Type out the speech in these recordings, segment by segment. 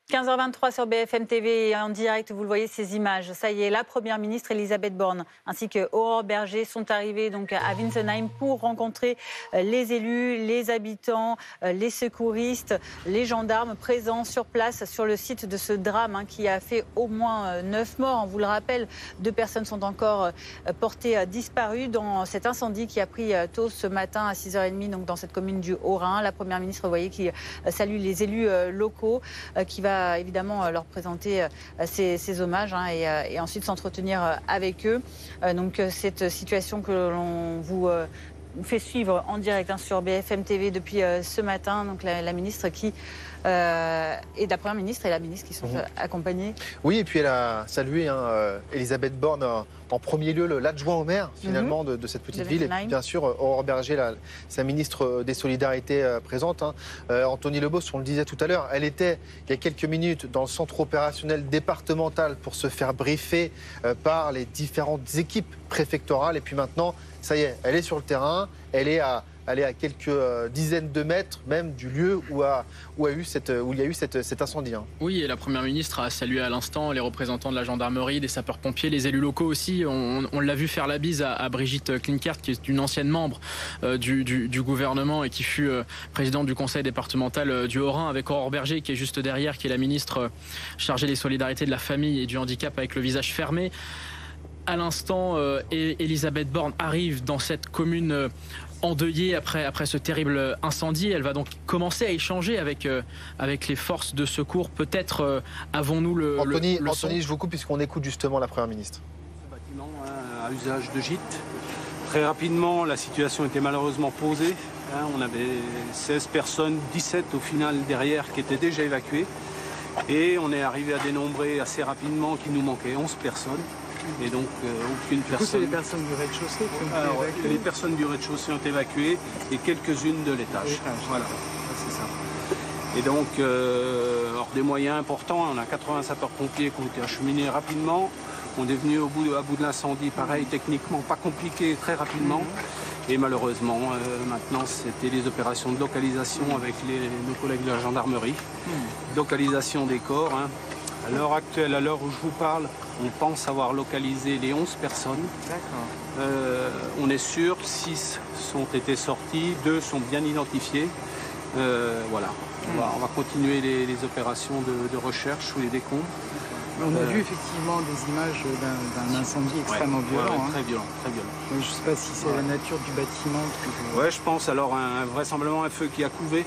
15h23 sur BFM TV en direct, vous le voyez ces images. Ça y est, la première ministre Elisabeth Borne ainsi que Aurore Bergé sont arrivés donc à Wintzenheim pour rencontrer les élus, les habitants, les secouristes, les gendarmes présents sur place sur le site de ce drame qui a fait au moins 9 morts. On vous le rappelle, 2 personnes sont encore portées disparues dans cet incendie qui a pris tôt ce matin à 6h30 donc dans cette commune du Haut-Rhin. La première ministre, vous voyez, qui salue les élus locaux, qui va évidemment leur présenter ces hommages et ensuite s'entretenir avec eux. Donc cette situation que l'on vous fait suivre en direct sur BFM TV depuis ce matin. Donc la ministre qui et la première ministre et la ministre qui sont accompagnés. Oui, et puis elle a salué Elisabeth Borne en premier lieu l'adjoint au maire finalement de cette petite ville, et puis bien sûr Aurore Bergé, sa ministre des Solidarités présente. Anthony Lebos, on le disait tout à l'heure, elle était il y a quelques minutes dans le centre opérationnel départemental pour se faire briefer par les différentes équipes préfectorales, et puis maintenant ça y est, elle est sur le terrain, elle est à quelques dizaines de mètres même du lieu où il y a eu cet incendie. Oui, et la Première ministre a salué à l'instant les représentants de la gendarmerie, des sapeurs-pompiers, les élus locaux aussi. On l'a vu faire la bise à Brigitte Klinkert, qui est une ancienne membre du gouvernement et qui fut présidente du conseil départemental du Haut-Rhin, avec Aurore Bergé qui est juste derrière, qui est la ministre chargée des solidarités, de la famille et du handicap, avec le visage fermé. À l'instant, Elisabeth Borne arrive dans cette commune endeuillée après ce terrible incendie. Elle va donc commencer à échanger avec les forces de secours. Peut-être avons-nous le Anthony, je vous coupe puisqu'on écoute justement la Première ministre. Ce bâtiment à usage de gîte. Très rapidement, la situation était malheureusement posée. On avait 16 personnes, 17 au final derrière qui étaient déjà évacuées. Et on est arrivé à dénombrer assez rapidement qu'il nous manquait 11 personnes. Et donc aucune personne. C'est les personnes du rez-de-chaussée qui ont été évacuées. Les personnes du rez-de-chaussée ont évacué et quelques-unes de l'étage. Voilà, c'est ça. Et donc, hors des moyens importants, on a 80 sapeurs-pompiers qui ont été acheminés rapidement. On est venu à bout de l'incendie, pareil, techniquement pas compliqué, très rapidement. Et malheureusement, maintenant, c'était les opérations de localisation avec nos collègues de la gendarmerie. Localisation des corps. À l'heure actuelle, à l'heure où je vous parle, on pense avoir localisé les 11 personnes. On est sûr, 6 ont été sortis, 2 sont bien identifiés. Voilà. On va continuer les opérations de recherche sous les décombres. On a vu effectivement des images d'un incendie extrêmement violent. Très violent, très violent. Je ne sais pas si c'est la nature du bâtiment. Oui, je pense alors vraisemblablement un feu qui a couvé.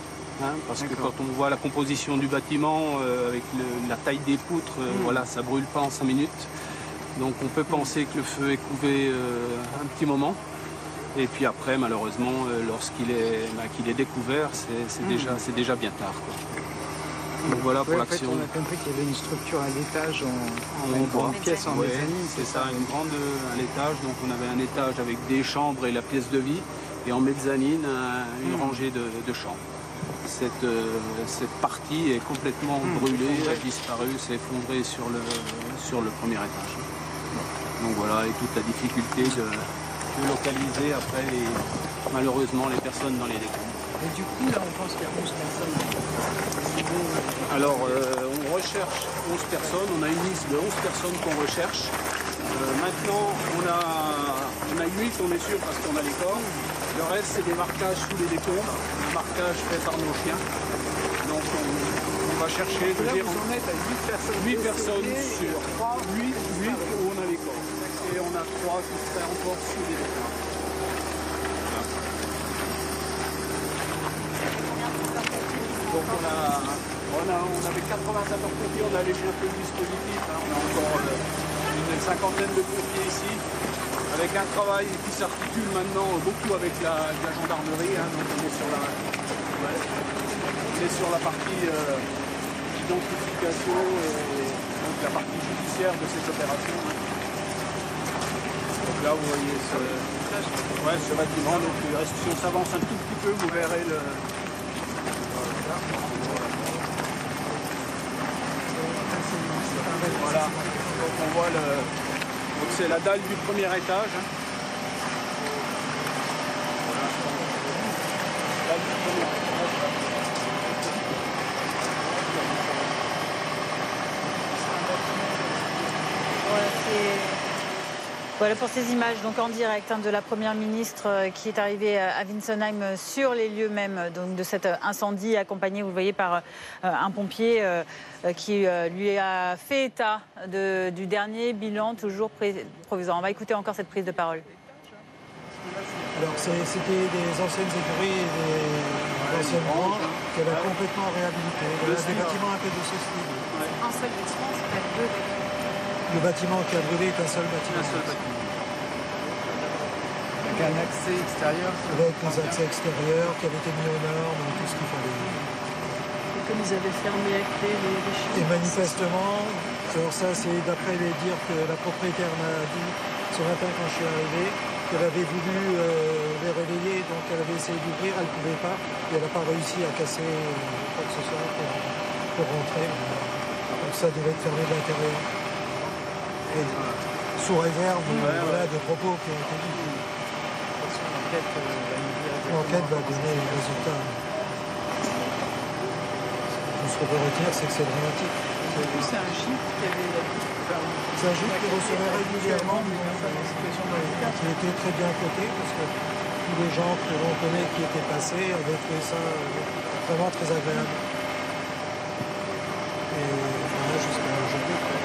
Parce que quand on voit la composition du bâtiment avec la taille des poutres, voilà, ça brûle pas en 5 minutes. Donc on peut penser que le feu est couvé un petit moment. Et puis après, malheureusement, lorsqu'il est découvert, c'est déjà bien tard, quoi. Donc voilà pour l'action. En fait, on a compris qu'il y avait une structure à l'étage en pièce en mezzanine. C'est ça, un étage. Donc on avait un étage avec des chambres et la pièce de vie. Et en mezzanine, une rangée de chambres. Cette partie est complètement brûlée, a disparu, s'est effondrée sur le premier étage. Donc voilà, et toute la difficulté de localiser après malheureusement les personnes dans les décombres. Et du coup, là, on pense qu'il y a 11 personnes. Alors, on recherche 11 personnes, on a une liste de 11 personnes qu'on recherche. Maintenant, on a 8, on est sûr, parce qu'on a les corps. Le reste, c'est des marquages sous les décombres, un marquage fait par nos chiens. Donc, on va chercher, Là, vous en êtes à 8 personnes sur 8 où on a les corps. Et on a 3 qui seraient encore sous les décombres. Donc on avait 80 sapeurs-pompiers, on a les bientôt le dispositif, on a encore une cinquantaine de pompiers ici, avec un travail qui s'articule maintenant beaucoup avec la gendarmerie. Donc on est sur la partie identification et donc la partie judiciaire de cette opération. Donc là vous voyez ce bâtiment, donc si on s'avance un tout petit peu, vous verrez le... Voilà, donc on voit donc c'est la dalle du premier étage. Voilà. Dalle du premier étage. Voilà pour ces images donc en direct de la Première ministre qui est arrivée à Winsenheim sur les lieux même donc, de cet incendie, accompagné, vous le voyez, par un pompier qui lui a fait état du dernier bilan, toujours provisoire. On va écouter encore cette prise de parole. Alors c'était des anciennes écuries et des anciennes branches qu'elle a complètement réhabilitées. Des bâtiments un peu de ce style. Un seul bâtiment, c'est pas deux. Le bâtiment qui a brûlé est un seul bâtiment. Avec un accès extérieur. Avec des accès extérieurs qui avaient été mis aux normes, tout ce qu'il fallait. Et comme ils avaient fermé à clé les chambres. Et manifestement, alors ça c'est d'après les dires que la propriétaire m'a dit ce matin quand je suis arrivé, qu'elle avait voulu les réveiller, donc elle avait essayé d'ouvrir, elle ne pouvait pas, et elle n'a pas réussi à casser quoi que ce soit pour rentrer. Donc ça devait être fermé de l'intérieur. Sous réserve voilà, de propos qui ont été dits. L'enquête va donner les résultats. Ce qu'on peut retenir, c'est que c'est dramatique. C'est un gîte qui avait... C'est un gîte qui recevait régulièrement qui était très bien coté, parce que tous les gens que l'on connaît qui étaient passés avaient trouvé ça vraiment très agréable. Et voilà, jusqu'à aujourd'hui.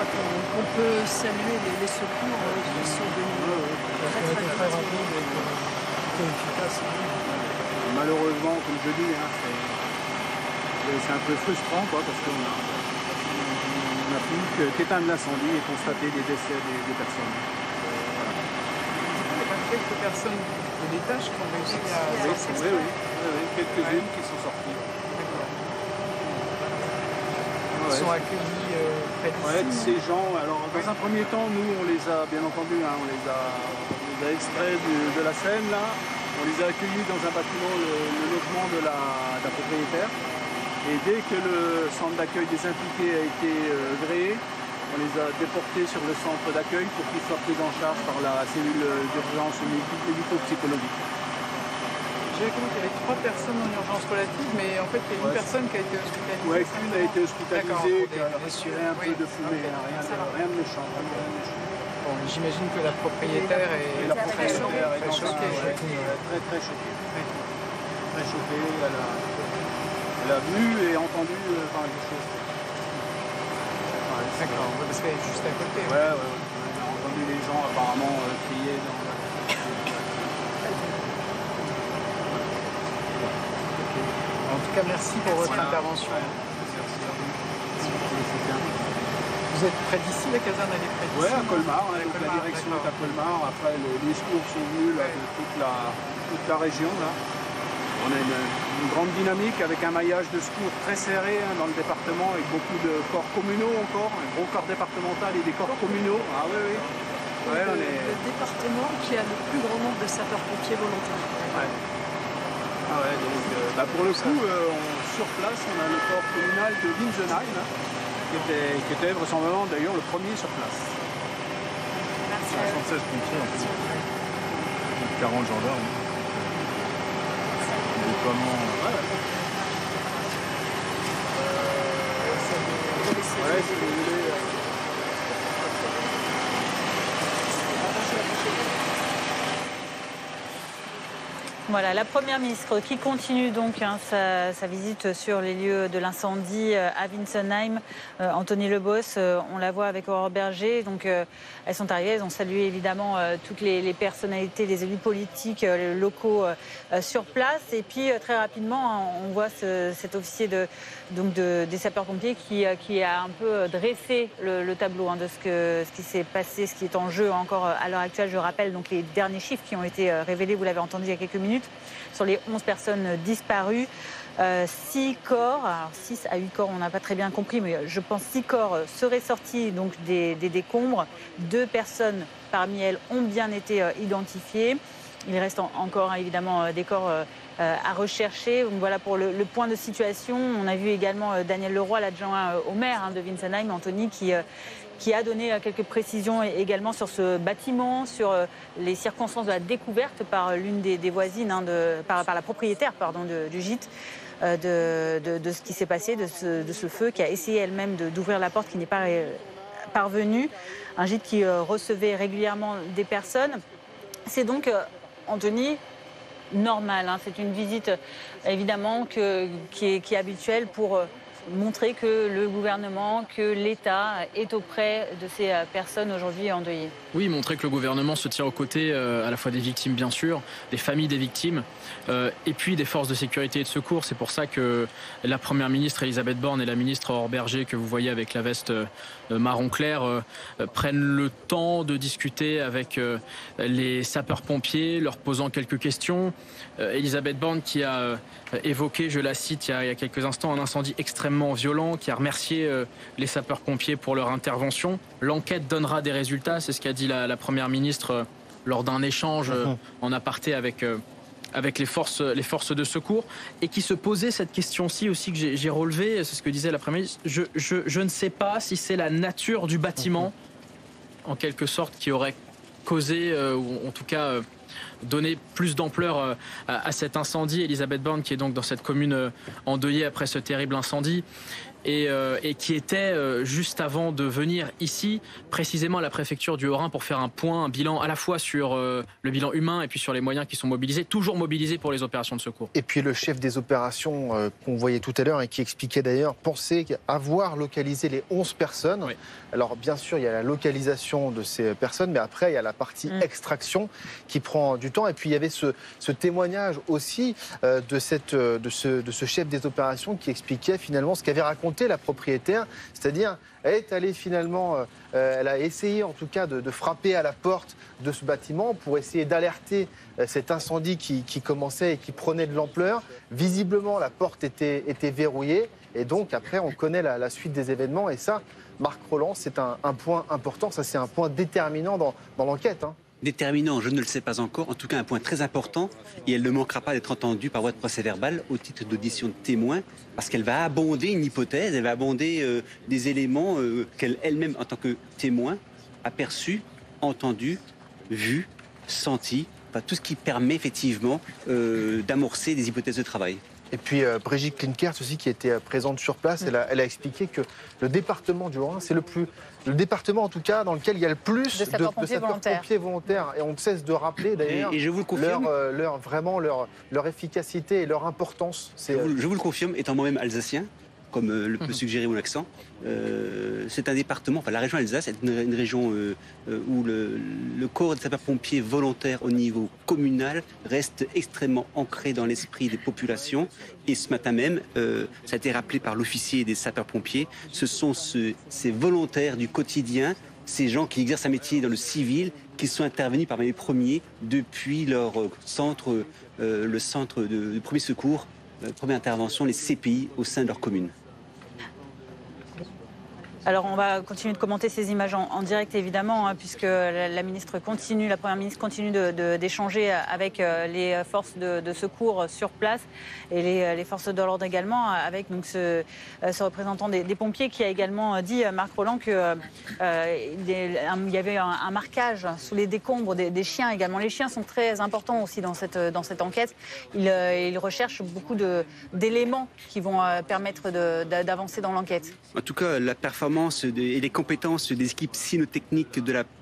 On peut saluer les secours qui sont venus très rapide et très efficace. Malheureusement, comme je dis, c'est un peu frustrant parce qu'on n'a plus qu'éteindre l'incendie et constater des décès des personnes. Il y a quelques personnes de l'étage qui ont réussi à... Oui, quelques-unes qui sont sorties. Ils sont accueillis près d'ici. Ces gens, alors dans un premier temps, nous on les a bien entendu, on les a extraits de la Seine là, on les a accueillis dans un bâtiment, le logement de la propriétaire. Et dès que le centre d'accueil des impliqués a été gréé, on les a déportés sur le centre d'accueil pour qu'ils soient pris en charge par la cellule d'urgence médico-psychologique. J'avais compris qu'il y avait 3 personnes en urgence relative, mais en fait, il y a une personne qui a été hospitalisée. Oui, une a été hospitalisée, qui a respiré un peu de fumée, rien de méchant. Bon, j'imagine que la propriétaire est très choquée. Très choquée. Très choquée. Très choquée. Elle a vu et entendu quelque chose. D'accord, parce qu'elle est juste à côté. Ouais. On a entendu les gens apparemment crier dans la... En tout cas, merci pour votre intervention. Vous êtes près d'ici, la caserne elle est près d'ici? Oui, à Colmar, donc la direction est à Colmar. Après, les secours sont venus là, de toute la région. Là. On a une grande dynamique avec un maillage de secours très serré dans le département, avec beaucoup de corps communaux encore, un gros corps départemental et des corps communaux. Ah oui. Ouais, le département qui a le plus grand nombre de sapeurs-pompiers volontaires. Ouais. Donc, pour le coup, sur place, on a le corps communal de Winsenheim, qui était vraisemblablement d'ailleurs le premier sur place. Merci. 76 pompiers en fait. 40 gendarmes. Le déploiement. Ouais, si vous voulez. Voilà, la Première ministre qui continue donc sa visite sur les lieux de l'incendie à Winsenheim. Anthony Lebos, on la voit avec Aurore Berger. Donc, elles sont arrivées, elles ont salué évidemment toutes les personnalités, les élus politiques locaux sur place. Et puis, très rapidement, on voit cet officier des sapeurs-pompiers qui a un peu dressé le tableau de ce qui s'est passé, ce qui est en jeu encore à l'heure actuelle. Je rappelle donc les derniers chiffres qui ont été révélés, vous l'avez entendu il y a quelques minutes. Sur les 11 personnes disparues, 6 corps, alors 6 à 8 corps, on n'a pas très bien compris, mais je pense 6 corps seraient sortis donc des décombres. 2 personnes parmi elles ont bien été identifiées. Il reste encore évidemment des corps à rechercher. Donc voilà pour le point de situation. On a vu également Daniel Leroy, l'adjoint au maire de Winsenheim, Anthony, qui a donné quelques précisions également sur ce bâtiment, sur les circonstances de la découverte par l'une des voisines, par la propriétaire du gîte, de ce qui s'est passé, de ce feu, qui a essayé elle-même d'ouvrir la porte, qui n'est pas parvenu, un gîte qui recevait régulièrement des personnes. C'est donc, Anthony, normal. Hein. C'est une visite, évidemment, qui est habituelle pour montrer que le gouvernement, que l'État est auprès de ces personnes aujourd'hui endeuillées. Oui, montrer que le gouvernement se tient aux côtés à la fois des victimes, bien sûr, des familles des victimes, et puis des forces de sécurité et de secours. C'est pour ça que la Première ministre Elisabeth Borne et la ministre Aurore Bergé, que vous voyez avec la veste marron clair, prennent le temps de discuter avec les sapeurs-pompiers, leur posant quelques questions. Elisabeth Borne qui a évoqué, je la cite il y a quelques instants, un incendie extrêmement violent, qui a remercié les sapeurs-pompiers pour leur intervention. L'enquête donnera des résultats, c'est ce qu'a dit la Première ministre lors d'un échange en aparté avec les forces de secours, et qui se posait cette question-ci aussi que j'ai relevée, c'est ce que disait la Première ministre. Je ne sais pas si c'est la nature du bâtiment, en quelque sorte, qui aurait causé, ou en tout cas donné plus d'ampleur à cet incendie. Elisabeth Borne, qui est donc dans cette commune endeuillée après ce terrible incendie, et qui était juste avant de venir ici, précisément à la préfecture du Haut-Rhin, pour faire un point, un bilan à la fois sur le bilan humain et puis sur les moyens qui sont mobilisés, toujours mobilisés pour les opérations de secours. Et puis le chef des opérations qu'on voyait tout à l'heure et qui expliquait d'ailleurs penser avoir localisé les 11 personnes. Oui. Alors bien sûr, il y a la localisation de ces personnes, mais après il y a la partie extraction qui prend du temps. Et puis il y avait ce témoignage aussi de ce chef des opérations qui expliquait finalement ce qu'avait raconté la propriétaire, c'est-à-dire elle est allée finalement, elle a essayé en tout cas de frapper à la porte de ce bâtiment pour essayer d'alerter cet incendie qui commençait et qui prenait de l'ampleur. Visiblement, la porte était verrouillée et donc après on connaît la suite des événements, et ça, Marc Rolland, c'est un point important, ça c'est un point déterminant dans l'enquête. Hein. Déterminant, je ne le sais pas encore, en tout cas un point très important, et elle ne manquera pas d'être entendue par voie de procès verbal au titre d'audition de témoin, parce qu'elle va abonder une hypothèse, elle va abonder des éléments qu'elle elle-même, en tant que témoin, a perçus, entendus, vus, sentis, enfin, tout ce qui permet effectivement d'amorcer des hypothèses de travail. Et puis Brigitte Klinkert aussi, qui était présente sur place, elle a expliqué que le département du Haut-Rhin, c'est le département en tout cas dans lequel il y a le plus de sapeurs-pompiers volontaires. Et on ne cesse de rappeler d'ailleurs et je vous le confirme, leur efficacité et leur importance. Je vous le confirme, étant moi-même alsacien, comme le peut suggérer mon accent, c'est un département, enfin la région Alsace est une région où le corps des sapeurs-pompiers volontaires au niveau communal reste extrêmement ancré dans l'esprit des populations. Et ce matin même, ça a été rappelé par l'officier des sapeurs-pompiers, ce sont ces volontaires du quotidien, ces gens qui exercent un métier dans le civil, qui sont intervenus parmi les premiers depuis leur centre, le centre de premier secours, première intervention, les CPI au sein de leur commune. Alors on va continuer de commenter ces images en direct évidemment, hein, puisque la Première ministre continue d'échanger avec les forces de secours sur place et les forces de l'ordre également, avec donc ce représentant des pompiers qui a également dit, Marc Rolland, qu'il y avait un marquage sous les décombres des chiens également. Les chiens sont très importants aussi dans cette enquête. Ils recherchent beaucoup d'éléments qui vont permettre d'avancer dans l'enquête. En tout cas, la performance et les compétences des équipes cynotechniques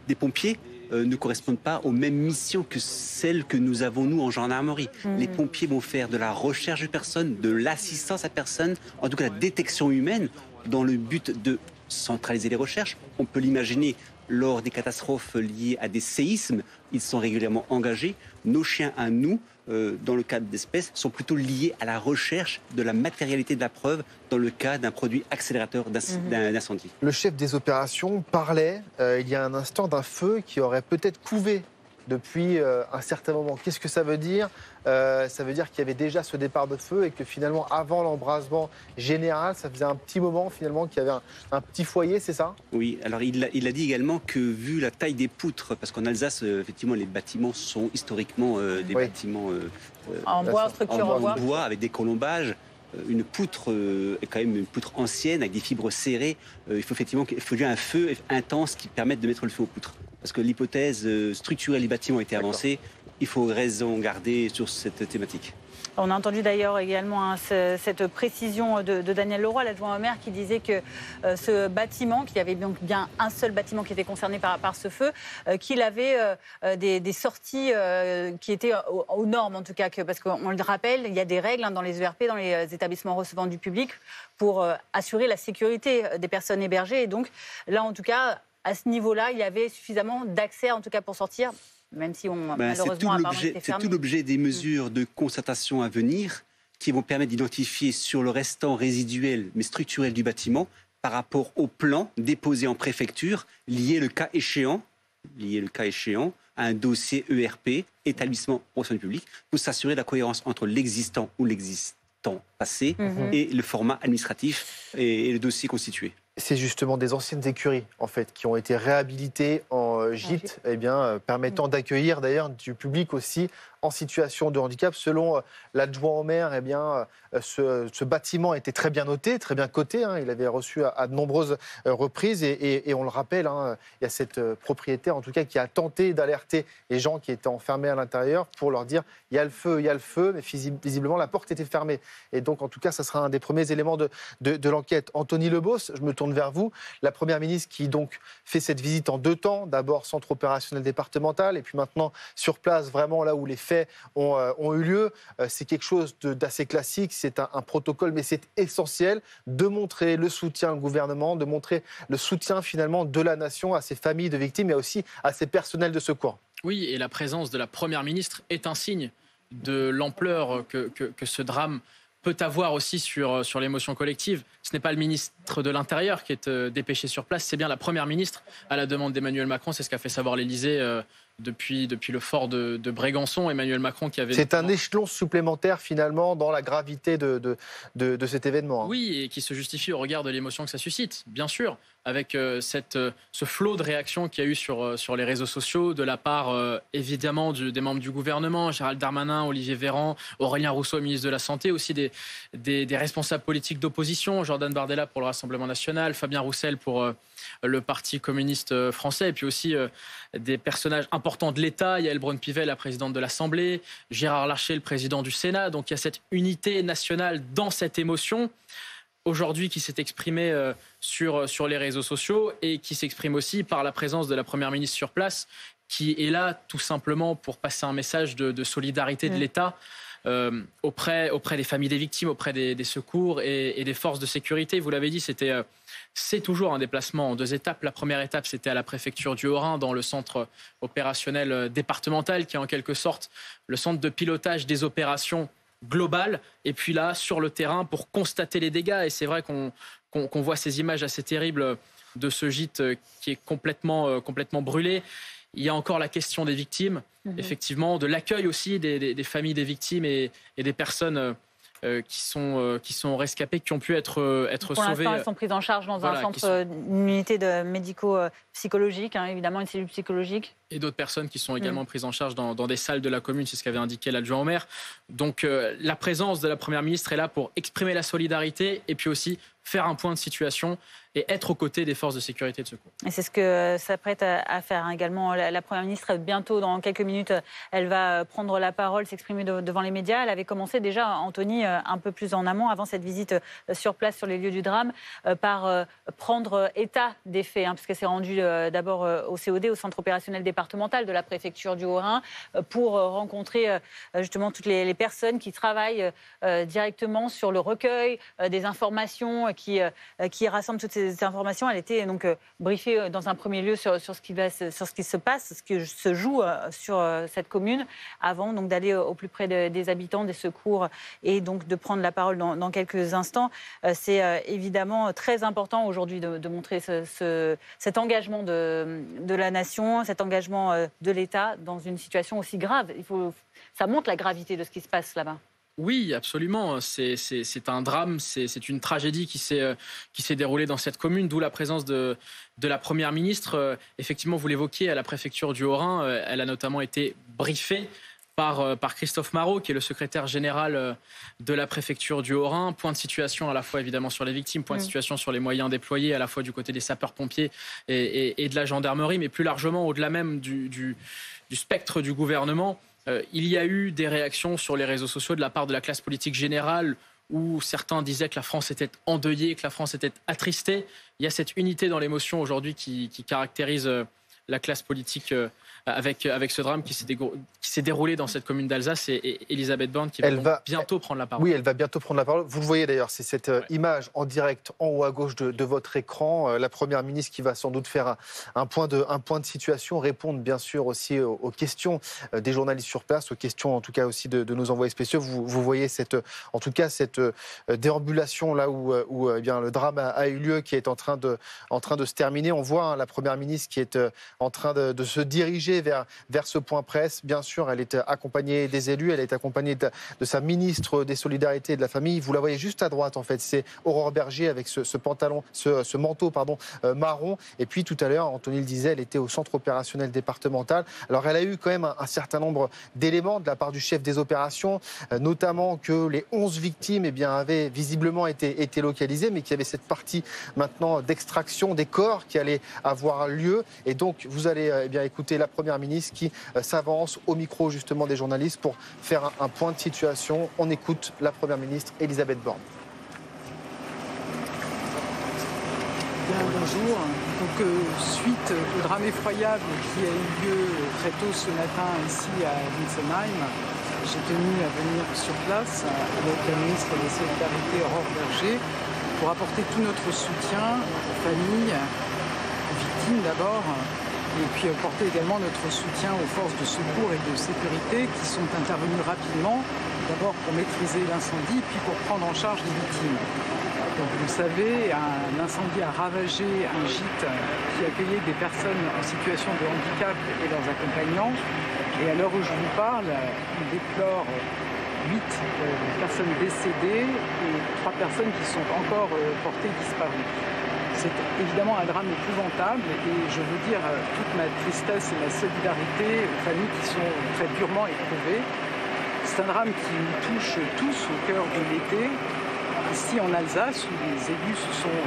des pompiers ne correspondent pas aux mêmes missions que celles que nous avons, nous, en gendarmerie. Les pompiers vont faire de la recherche de personnes, de l'assistance à personnes, en tout cas la détection humaine, dans le but de centraliser les recherches. On peut l'imaginer lors des catastrophes liées à des séismes, ils sont régulièrement engagés. Nos chiens à nous, dans le cadre d'espèces, sont plutôt liés à la recherche de la matérialité de la preuve dans le cas d'un produit accélérateur d'incendie. Le chef des opérations parlait il y a un instant d'un feu qui aurait peut-être couvé depuis un certain moment. Qu'est-ce que ça veut dire ? Ça veut dire qu'il y avait déjà ce départ de feu et que finalement, avant l'embrasement général, ça faisait un petit moment finalement qu'il y avait un petit foyer, c'est ça ? Oui, alors il a dit également que vu la taille des poutres, parce qu'en Alsace, effectivement, les bâtiments sont historiquement des bâtiments en bois, structure en bois, avec des colombages. Une poutre est quand même une poutre ancienne avec des fibres serrées. Il faut effectivement un feu intense qui permette de mettre le feu aux poutres. Parce que l'hypothèse structurelle du bâtiment a été avancée. il faut raison garder sur cette thématique. On a entendu d'ailleurs également cette précision de Daniel Leroy, l'adjoint au maire, qui disait que ce bâtiment, qu'il y avait donc bien un seul bâtiment qui était concerné par ce feu, qu'il avait des sorties qui étaient aux normes en tout cas, parce qu'on le rappelle, il y a des règles dans les ERP, dans les établissements recevant du public, pour assurer la sécurité des personnes hébergées. Et donc là, en tout cas, à ce niveau-là, il y avait suffisamment d'accès, en tout cas pour sortir. Même si malheureusement, c'est tout l'objet des mesures de concertation à venir qui vont permettre d'identifier sur le restant résiduel mais structurel du bâtiment par rapport au plan déposé en préfecture, lié le cas échéant à un dossier ERP, établissement recevant du public, pour s'assurer de la cohérence entre l'existant ou l'existant passé et le format administratif et le dossier constitué. C'est justement des anciennes écuries, en fait, qui ont été réhabilitées en gîtes, permettant d'accueillir d'ailleurs du public aussi en situation de handicap. Selon l'adjoint au maire, ce bâtiment était très bien noté, très bien coté. Il avait reçu à de nombreuses reprises. Et on le rappelle, il y a cette propriétaire, en tout cas, qui a tenté d'alerter les gens qui étaient enfermés à l'intérieur pour leur dire il y a le feu, mais visiblement, la porte était fermée. Et donc, en tout cas, ça sera un des premiers éléments de l'enquête. Anthony Lebos, je me tourne vers vous. La Première ministre qui donc fait cette visite en 2 temps. D'abord, centre opérationnel départemental, et puis maintenant, sur place, vraiment là où les faits ont eu lieu. C'est quelque chose d'assez classique, c'est un protocole, mais c'est essentiel de montrer le soutien du gouvernement, de montrer le soutien finalement de la nation à ces familles de victimes et aussi à ces personnels de secours. Oui, et la présence de la Première ministre est un signe de l'ampleur que ce drame peut avoir aussi sur l'émotion collective. Ce n'est pas le ministre de l'Intérieur qui est dépêché sur place, c'est bien la Première ministre à la demande d'Emmanuel Macron. C'est ce qu'a fait savoir l'Élysée depuis le fort de Brégançon. Emmanuel Macron qui avait... C'est un échelon supplémentaire finalement dans la gravité de cet événement. Oui, et qui se justifie au regard de l'émotion que ça suscite, bien sûr, avec ce flot de réactions qu'il y a eu sur les réseaux sociaux de la part évidemment des membres du gouvernement, Gérald Darmanin, Olivier Véran, Aurélien Rousseau, ministre de la Santé, aussi des responsables politiques d'opposition, Jordan Bardella pour le Rassemblement national, Fabien Roussel pour le Parti communiste français, et puis aussi des personnages importants de l'État, Yael Braun-Pivet, la présidente de l'Assemblée, Gérard Larcher, le président du Sénat. Donc il y a cette unité nationale dans cette émotion aujourd'hui qui s'est exprimée sur les réseaux sociaux et qui s'exprime aussi par la présence de la Première ministre sur place, qui est là tout simplement pour passer un message de solidarité de l'État auprès des familles des victimes, auprès des secours et des forces de sécurité. Vous l'avez dit, c'est toujours un déplacement en 2 étapes. La première étape, c'était à la préfecture du Haut-Rhin, dans le centre opérationnel départemental, qui est en quelque sorte le centre de pilotage des opérations globales. Et puis là, sur le terrain, pour constater les dégâts. Et c'est vrai qu'on voit ces images assez terribles de ce gîte qui est complètement brûlé. Il y a encore la question des victimes, effectivement, de l'accueil aussi des familles des victimes et des personnes qui sont rescapées, qui ont pu être sauvées. Pour l'instant, elles sont prises en charge dans un centre, une unité de médico-psychologique, évidemment, une cellule psychologique. Et d'autres personnes qui sont également prises en charge dans des salles de la commune, c'est ce qu'avait indiqué l'adjoint au maire. Donc la présence de la Première ministre est là pour exprimer la solidarité et puis aussi faire un point de situation et être aux côtés des forces de sécurité et de secours. Et c'est ce que s'apprête à faire également la Première ministre. Bientôt, dans quelques minutes, elle va prendre la parole, s'exprimer devant les médias. Elle avait commencé déjà, Anthony, un peu plus en amont, avant cette visite sur place, sur les lieux du drame, par prendre état des faits, puisqu'elle s'est rendue d'abord au COD, au centre opérationnel départemental de la préfecture du Haut-Rhin, pour rencontrer justement toutes les personnes qui travaillent directement sur le recueil des informations, qui rassemblent toutes ces informations. Elle était donc briefée dans un premier lieu sur ce qui se passe, ce qui se joue sur cette commune, avant donc d'aller au plus près des habitants, des secours, et donc de prendre la parole dans quelques instants. C'est évidemment très important aujourd'hui de montrer cet engagement de la nation, cet engagement de l'État dans une situation aussi grave. Ça montre la gravité de ce qui se passe là-bas. Oui, absolument. C'est un drame, c'est une tragédie qui s'est déroulée dans cette commune, d'où la présence de la Première ministre. Effectivement, vous l'évoquiez, à la préfecture du Haut-Rhin, elle a notamment été briefée par Christophe Marot, qui est le secrétaire général de la préfecture du Haut-Rhin. Point de situation à la fois évidemment sur les victimes, point de situation sur les moyens déployés à la fois du côté des sapeurs-pompiers et de la gendarmerie, mais plus largement au-delà même du spectre du gouvernement. Il y a eu des réactions sur les réseaux sociaux de la part de la classe politique générale où certains disaient que la France était endeuillée, que la France était attristée. Il y a cette unité dans l'émotion aujourd'hui qui caractérise la classe politique avec ce drame qui s'est déroulé dans cette commune d'Alsace et Elisabeth Borne qui va bientôt prendre la parole. Oui, elle va bientôt prendre la parole. Vous le voyez d'ailleurs, c'est cette image en direct en haut à gauche de votre écran. La Première ministre qui va sans doute faire un point de situation, répondre bien sûr aussi aux questions des journalistes sur place, aux questions en tout cas aussi de nos envoyés spéciaux. Vous voyez cette déambulation là où eh bien, le drame a eu lieu, qui est en train de se terminer. On voit la Première ministre qui est en train de se diriger vers ce point presse. Bien sûr, elle est accompagnée des élus, elle est accompagnée de sa ministre des Solidarités et de la Famille. Vous la voyez juste à droite, en fait. C'est Aurore Bergé avec ce manteau marron. Et puis, tout à l'heure, Anthony le disait, elle était au centre opérationnel départemental. Alors, elle a eu quand même un certain nombre d'éléments de la part du chef des opérations, notamment que les 11 victimes avaient visiblement été localisées, mais qu'il y avait cette partie maintenant d'extraction des corps qui allait avoir lieu. Et donc, vous allez écouter la Première ministre qui s'avance au micro justement des journalistes pour faire un point de situation. On écoute la Première ministre Elisabeth Borne. Bonjour. Donc, suite au drame effroyable qui a eu lieu très tôt ce matin ici à Winsenheim, j'ai tenu à venir sur place avec la ministre des Solidarités Aurore Bergé pour apporter tout notre soutien aux familles, aux victimes d'abord, et puis apporter également notre soutien aux forces de secours et de sécurité qui sont intervenues rapidement, d'abord pour maîtriser l'incendie, puis pour prendre en charge les victimes. Donc vous le savez, un incendie a ravagé un gîte qui accueillait des personnes en situation de handicap et leurs accompagnants. Et à l'heure où je vous parle, on déplore 8 personnes décédées et 3 personnes qui sont encore portées disparues. C'est évidemment un drame épouvantable et je veux dire toute ma tristesse et ma solidarité aux familles qui sont très durement éprouvées. C'est un drame qui nous touche tous au cœur de l'été, ici en Alsace, où les élus se sont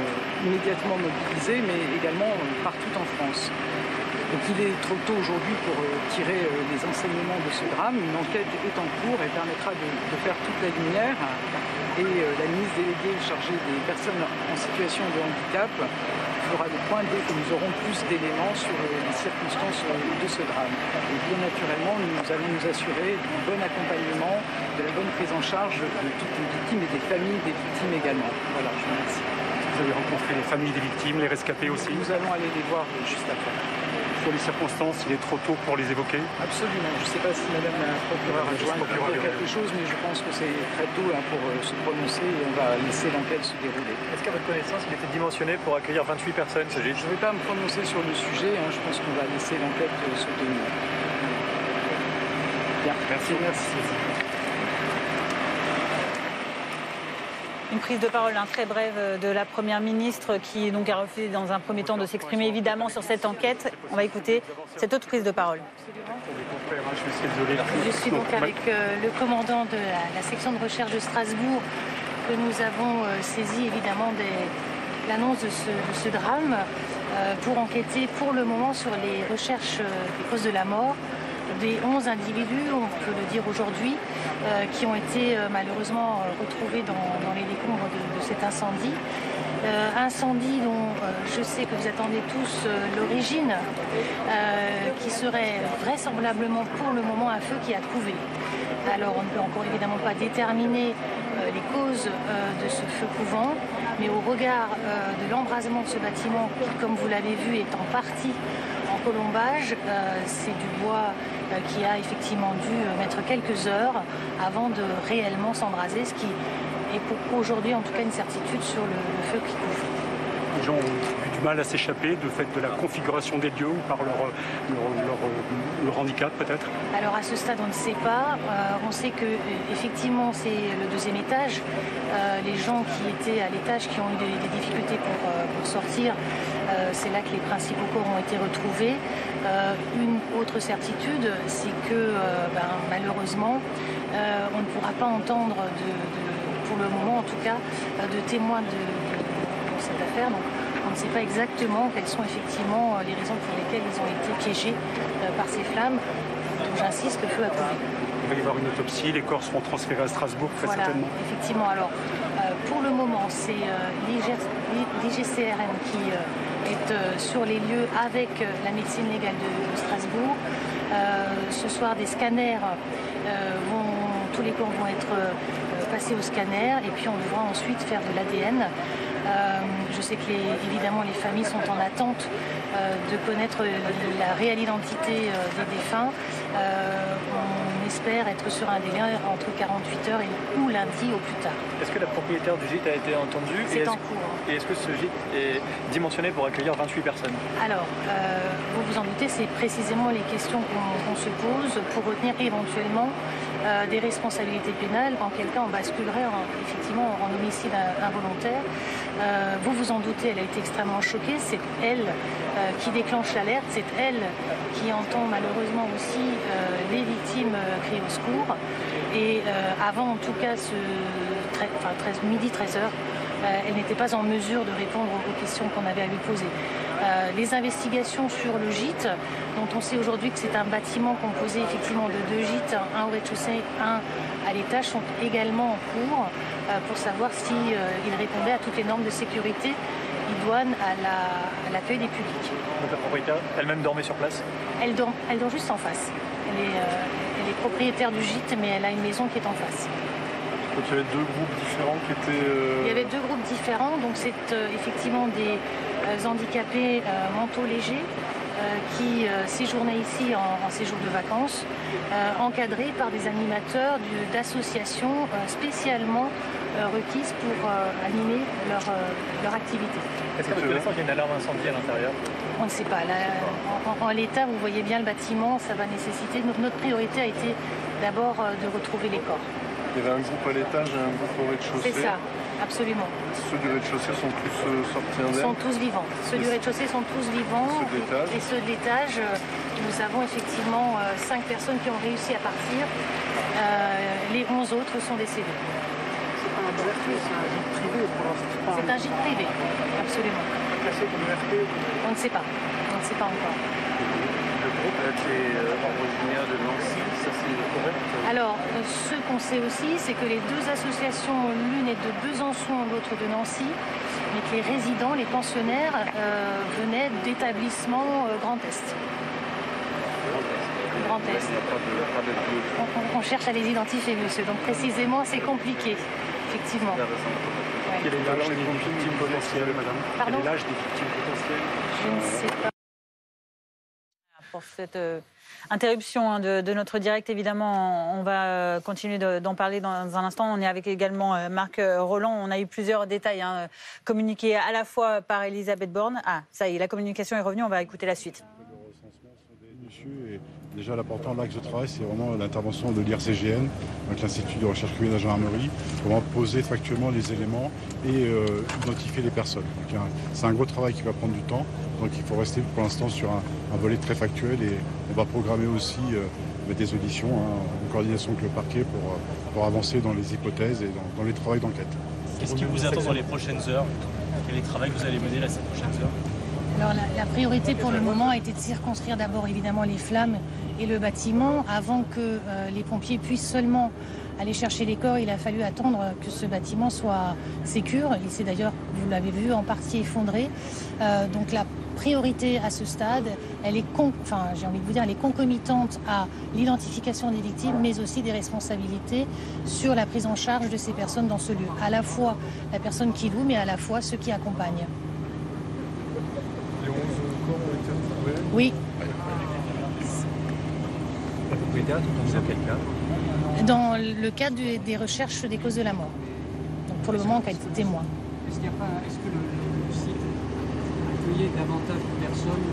immédiatement mobilisés, mais également partout en France. Donc il est trop tôt aujourd'hui pour tirer les enseignements de ce drame. Une enquête est en cours et permettra de faire toute la lumière. Et la ministre déléguée chargée des personnes en situation de handicap fera le point dès que nous aurons plus d'éléments sur les circonstances de ce drame. Et bien naturellement, nous allons nous assurer du bon accompagnement, de la bonne prise en charge de toutes les victimes et des familles des victimes également. Voilà, je vous remercie. Vous avez rencontré les familles des victimes, les rescapés aussi? Nous allons aller les voir juste après. Sur les circonstances, il est trop tôt pour les évoquer? Absolument. Je ne sais pas si Madame la procureure adjointe peut dire quelque chose, mais je pense que c'est très tôt pour se prononcer et on va laisser l'enquête se dérouler. Est-ce qu'à votre connaissance, il était dimensionné pour accueillir 28 personnes, ce gîte? Je ne vais pas me prononcer sur le sujet. Je pense qu'on va laisser l'enquête se tenir. Bien. Merci. Une prise de parole très brève de la Première ministre qui donc a refusé dans un premier temps de s'exprimer évidemment sur cette enquête. On va écouter cette autre prise de parole. Je suis donc avec le commandant de la section de recherche de Strasbourg que nous avons saisi évidemment de l'annonce de ce drame pour enquêter pour le moment sur les recherches des causes de la mort des 11 individus, on peut le dire aujourd'hui, qui ont été malheureusement retrouvés dans les décombres de cet incendie. Incendie dont je sais que vous attendez tous l'origine, qui serait vraisemblablement pour le moment un feu qui a couvé. Alors on ne peut encore évidemment pas déterminer les causes de ce feu couvant, mais au regard de l'embrasement de ce bâtiment qui, comme vous l'avez vu, est en partie en colombage, c'est du bois qui a effectivement dû mettre quelques heures avant de réellement s'embraser, ce qui est pour aujourd'hui en tout cas une certitude sur le feu qui couvre. Les gens ont eu du mal à s'échapper de fait de la configuration des lieux ou par leur handicap peut-être? Alors à ce stade on ne sait pas. On sait que effectivement c'est le deuxième étage. Les gens qui étaient à l'étage qui ont eu des difficultés pour sortir, c'est là que les principaux corps ont été retrouvés. Une autre certitude, c'est que malheureusement on ne pourra pas entendre pour le moment en tout cas de témoins de cette affaire. Donc, on ne sait pas exactement quelles sont effectivement les raisons pour lesquelles ils ont été piégés par ces flammes. De j'insiste, le feu a pris. Il va y avoir une autopsie, les corps seront transférés à Strasbourg très certainement. Effectivement. Alors, pour le moment, c'est l'IGCRM qui est sur les lieux avec la médecine légale de Strasbourg. Ce soir, des scanners tous les corps vont être passés au scanner et puis on devra ensuite faire de l'ADN. Je sais que évidemment les familles sont en attente de connaître la réelle identité des défunts. On espère être sur un délai entre 48 heures ou lundi au plus tard. Est-ce que la propriétaire du gîte a été entendue? C'est en cours. Et est-ce que ce gîte est dimensionné pour accueillir 28 personnes? Alors, vous vous en doutez, c'est précisément les questions qu'on se pose pour retenir éventuellement des responsabilités pénales. En quel cas on basculerait effectivement en homicide involontaire. Vous vous en doutez, elle a été extrêmement choquée. C'est elle qui déclenche l'alerte. C'est elle qui entend malheureusement aussi les victimes crier au secours. Et avant en tout cas midi 13h, elle n'était pas en mesure de répondre aux questions qu'on avait à lui poser. Les investigations sur le gîte, dont on sait aujourd'hui que c'est un bâtiment composé effectivement de 2 gîtes, un au rez-de-chaussée, un à l'étage, sont également en cours pour savoir s'il répondait à toutes les normes de sécurité idoines à l'accueil des publics. Donc la propriétaire elle-même dormait sur place? Elle dort juste en face. Elle est propriétaire du gîte, mais elle a une maison qui est en face. Donc il y avait 2 groupes différents qui étaient... Il y avait 2 groupes différents, donc c'est effectivement des handicapés mentaux légers qui séjournaient ici en séjour de vacances, encadrés par des animateurs d'associations spécialement requises pour animer leur activité. Est-ce qu'à votre connaissance, il y a une alarme incendie à l'intérieur? On ne sait pas. En l'état, vous voyez bien le bâtiment, ça va nécessiter... Notre priorité a été d'abord de retrouver les corps. Il y avait un groupe à l'étage et un groupe au rez-de-chaussée. C'est ça, absolument. Ceux du rez-de-chaussée sont tous sortis indemnes? Ils sont tous vivants. Ceux du rez-de-chaussée sont tous vivants. Et ceux de l'étage, nous avons effectivement 5 personnes qui ont réussi à partir. Les 11 autres sont décédés. C'est pas un BRT, c'est un gîte privé pour l'instant. C'est un gîte privé, absolument. Classé comme BRT? On ne sait pas. On ne sait pas encore. Le groupe était originaire de Nancy, ça c'est correct? Alors, ce qu'on sait aussi, c'est que les 2 associations, l'une est de Besançon, l'autre de Nancy, mais que les résidents, les pensionnaires, venaient d'établissements Grand Est. Grand Est. On cherche à les identifier, monsieur. Donc précisément, c'est compliqué, effectivement. Quel est l'âge des victimes potentielles, madame? Pardon? Quel est l'âge des victimes potentielles? Je ne sais pas. Pour cette interruption de notre direct, évidemment, on va continuer d'en parler dans un instant. On est avec également Marc Rolland. On a eu plusieurs détails communiqués à la fois par Elisabeth Borne. Ah, ça y est, la communication est revenue. On va écouter la suite. Déjà, l'important, l'axe de travail, c'est vraiment l'intervention de l'IRCGN, donc l'Institut de recherche criminelle de la gendarmerie, pour vraiment poser factuellement les éléments et identifier les personnes. C'est un gros travail qui va prendre du temps, donc il faut rester pour l'instant sur un volet très factuel et on va programmer aussi des auditions en coordination avec le parquet pour avancer dans les hypothèses et dans les travaux d'enquête. Qu'est-ce qui vous attend dans les prochaines heures? Quel est le travail que vous allez mener là ces prochaines heures? Alors la priorité pour le moment a été de circonscrire d'abord évidemment les flammes et le bâtiment. Avant que les pompiers puissent seulement aller chercher les corps, il a fallu attendre que ce bâtiment soit sécure. Il s'est d'ailleurs, vous l'avez vu, en partie effondré. Donc la priorité à ce stade, elle est elle est concomitante à l'identification des victimes, mais aussi des responsabilités sur la prise en charge de ces personnes dans ce lieu. À la fois la personne qui loue, mais à la fois ceux qui accompagnent. Les 11 corps ont été retrouvés? Oui. La propriétaire est dans quel cadre? Dans le cadre des recherches des causes de la mort. Donc pour le moment, en qualité de témoin. Est-ce que le site accueillait davantage de personnes?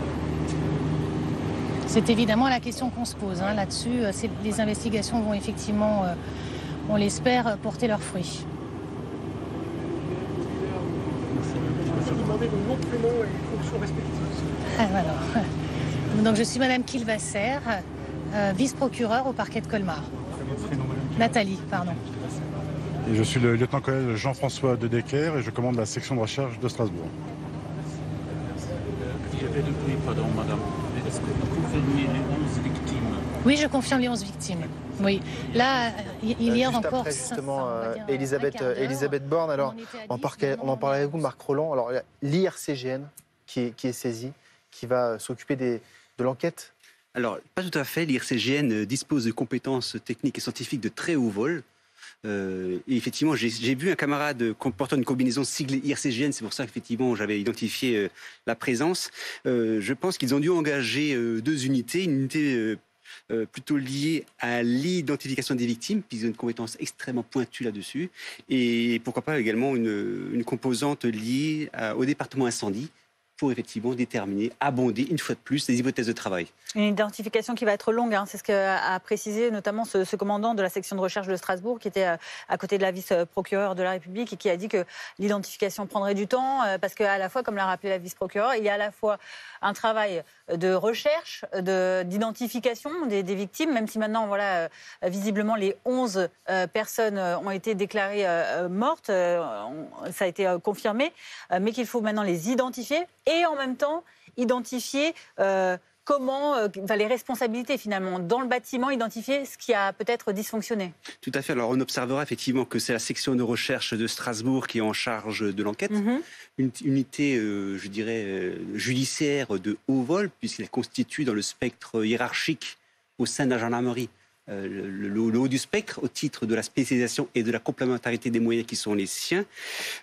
C'est évidemment la question qu'on se pose là-dessus. Les investigations vont effectivement, on l'espère, porter leurs fruits. Je vais demander vos noms, prénoms et fonctions respectives. Alors, donc je suis Madame Kilvasser, vice-procureure au parquet de Colmar. Nathalie, pardon. Et je suis le lieutenant-colonel Jean-François de Decker et je commande la section de recherche de Strasbourg. Il y avait depuis, pardon, madame, Est-ce que vous confirmez les 11 victimes? Oui, je confirme les 11 victimes. Oui, là, il y a juste encore... après, justement, Elisabeth Borne, alors, on en parlait avec vous, Marc Rolland. Alors, l'IRCGN qui est saisi, qui va s'occuper de l'enquête. Alors, pas tout à fait. L'IRCGN dispose de compétences techniques et scientifiques de très haut vol. Et effectivement, j'ai vu un camarade portant une combinaison siglée IRCGN, c'est pour ça qu'effectivement j'avais identifié la présence. Je pense qu'ils ont dû engager 2 unités, une unité plutôt liée à l'identification des victimes, puisqu'ils ont une compétence extrêmement pointue là-dessus, et pourquoi pas également une composante liée au département incendie, pour effectivement déterminer, abonder une fois de plus les hypothèses de travail. Une identification qui va être longue, hein. C'est ce qu'a précisé notamment ce commandant de la section de recherche de Strasbourg qui était à côté de la vice-procureure de la République et qui a dit que l'identification prendrait du temps parce qu'à la fois, comme l'a rappelé la vice-procureure, il y a à la fois un travail de recherche, d'identification des victimes, même si maintenant, voilà, visiblement, les 11 personnes ont été déclarées mortes, ça a été confirmé, mais qu'il faut maintenant les identifier et en même temps identifier les responsabilités finalement dans le bâtiment, identifier ce qui a peut-être dysfonctionné. Tout à fait. Alors on observera effectivement que c'est la section de recherche de Strasbourg qui est en charge de l'enquête. Une unité, je dirais, judiciaire de haut vol, puisqu'elle constitue dans le spectre hiérarchique au sein de la gendarmerie le haut du spectre au titre de la spécialisation et de la complémentarité des moyens qui sont les siens.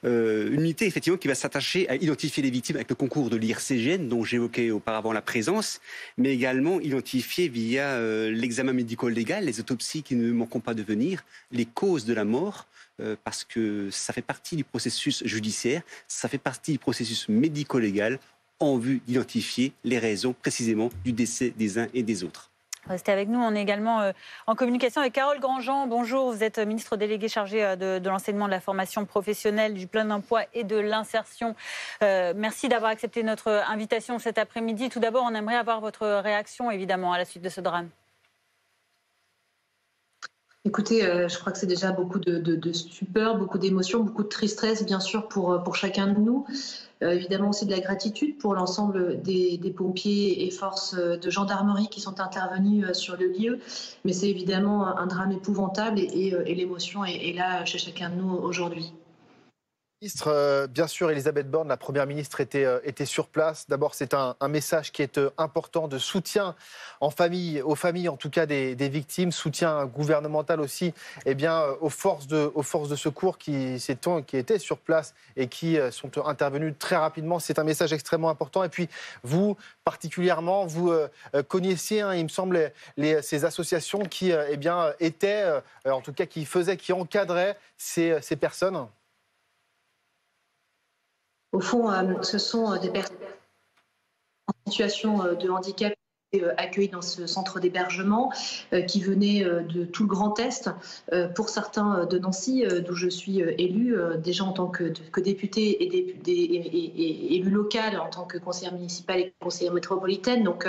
Une unité effectivement qui va s'attacher à identifier les victimes avec le concours de l'IRCGN dont j'évoquais auparavant la présence, mais également identifier via l'examen médico-légal, les autopsies qui ne manqueront pas de venir, les causes de la mort, parce que ça fait partie du processus judiciaire, ça fait partie du processus médico-légal en vue d'identifier les raisons précisément du décès des uns et des autres. Restez avec nous. On est également en communication avec Carole Grandjean. Bonjour, vous êtes ministre déléguée chargée de l'enseignement, de la formation professionnelle, du plein emploi et de l'insertion. Merci d'avoir accepté notre invitation cet après-midi. Tout d'abord, on aimerait avoir votre réaction, évidemment, à la suite de ce drame. Écoutez, je crois que c'est déjà beaucoup de stupeur, beaucoup d'émotions, beaucoup de tristesse, bien sûr, pour chacun de nous. Évidemment aussi de la gratitude pour l'ensemble des pompiers et forces de gendarmerie qui sont intervenus sur le lieu. Mais c'est évidemment un drame épouvantable et l'émotion est là chez chacun de nous aujourd'hui. Ministre, bien sûr, Elisabeth Borne, la Première ministre, était sur place. D'abord, c'est un message qui est important de soutien aux familles en tout cas des victimes, soutien gouvernemental aussi aux forces de secours qui étaient sur place et qui sont intervenues très rapidement. C'est un message extrêmement important. Et puis, vous, particulièrement, vous connaissiez, il me semble, ces associations qui étaient, en tout cas, qui encadraient ces personnes. Au fond, ce sont des personnes en situation de handicap accueillis dans ce centre d'hébergement qui venaient de tout le Grand Est, pour certains de Nancy, d'où je suis élue, déjà en tant que députée et élue locale, en tant que conseillère municipale et conseillère métropolitaine. Donc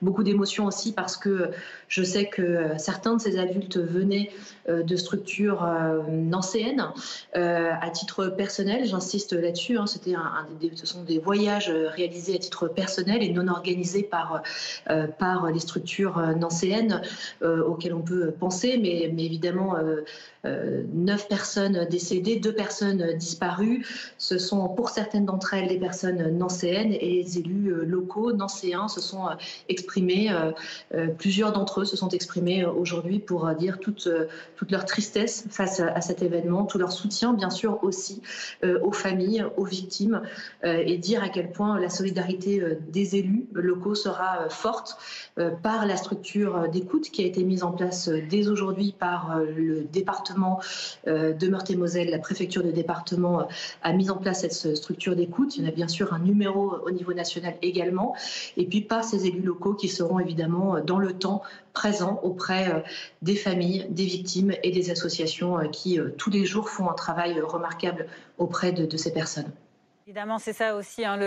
beaucoup d'émotions aussi parce que je sais que certains de ces adultes venaient de structures nancéennes. À titre personnel, j'insiste là-dessus, ce sont des voyages réalisés à titre personnel et non organisés par les structures nancéennes auxquelles on peut penser, mais évidemment 9 personnes décédées, 2 personnes disparues. Ce sont pour certaines d'entre elles des personnes nancéennes et les élus locaux nancéens se sont exprimés, plusieurs d'entre eux se sont exprimés aujourd'hui pour dire toute leur tristesse face à cet événement, tout leur soutien bien sûr aussi aux familles, aux victimes et dire à quel point la solidarité des élus locaux sera forte par la structure d'écoute qui a été mise en place dès aujourd'hui par le département de Meurthe-et-Moselle. La préfecture de département a mis en place cette structure d'écoute. Il y en a bien sûr un numéro au niveau national également. Et puis par ces élus locaux qui seront évidemment dans le temps présents auprès des familles, des victimes et des associations qui tous les jours font un travail remarquable auprès de ces personnes. Évidemment, c'est ça aussi. Hein,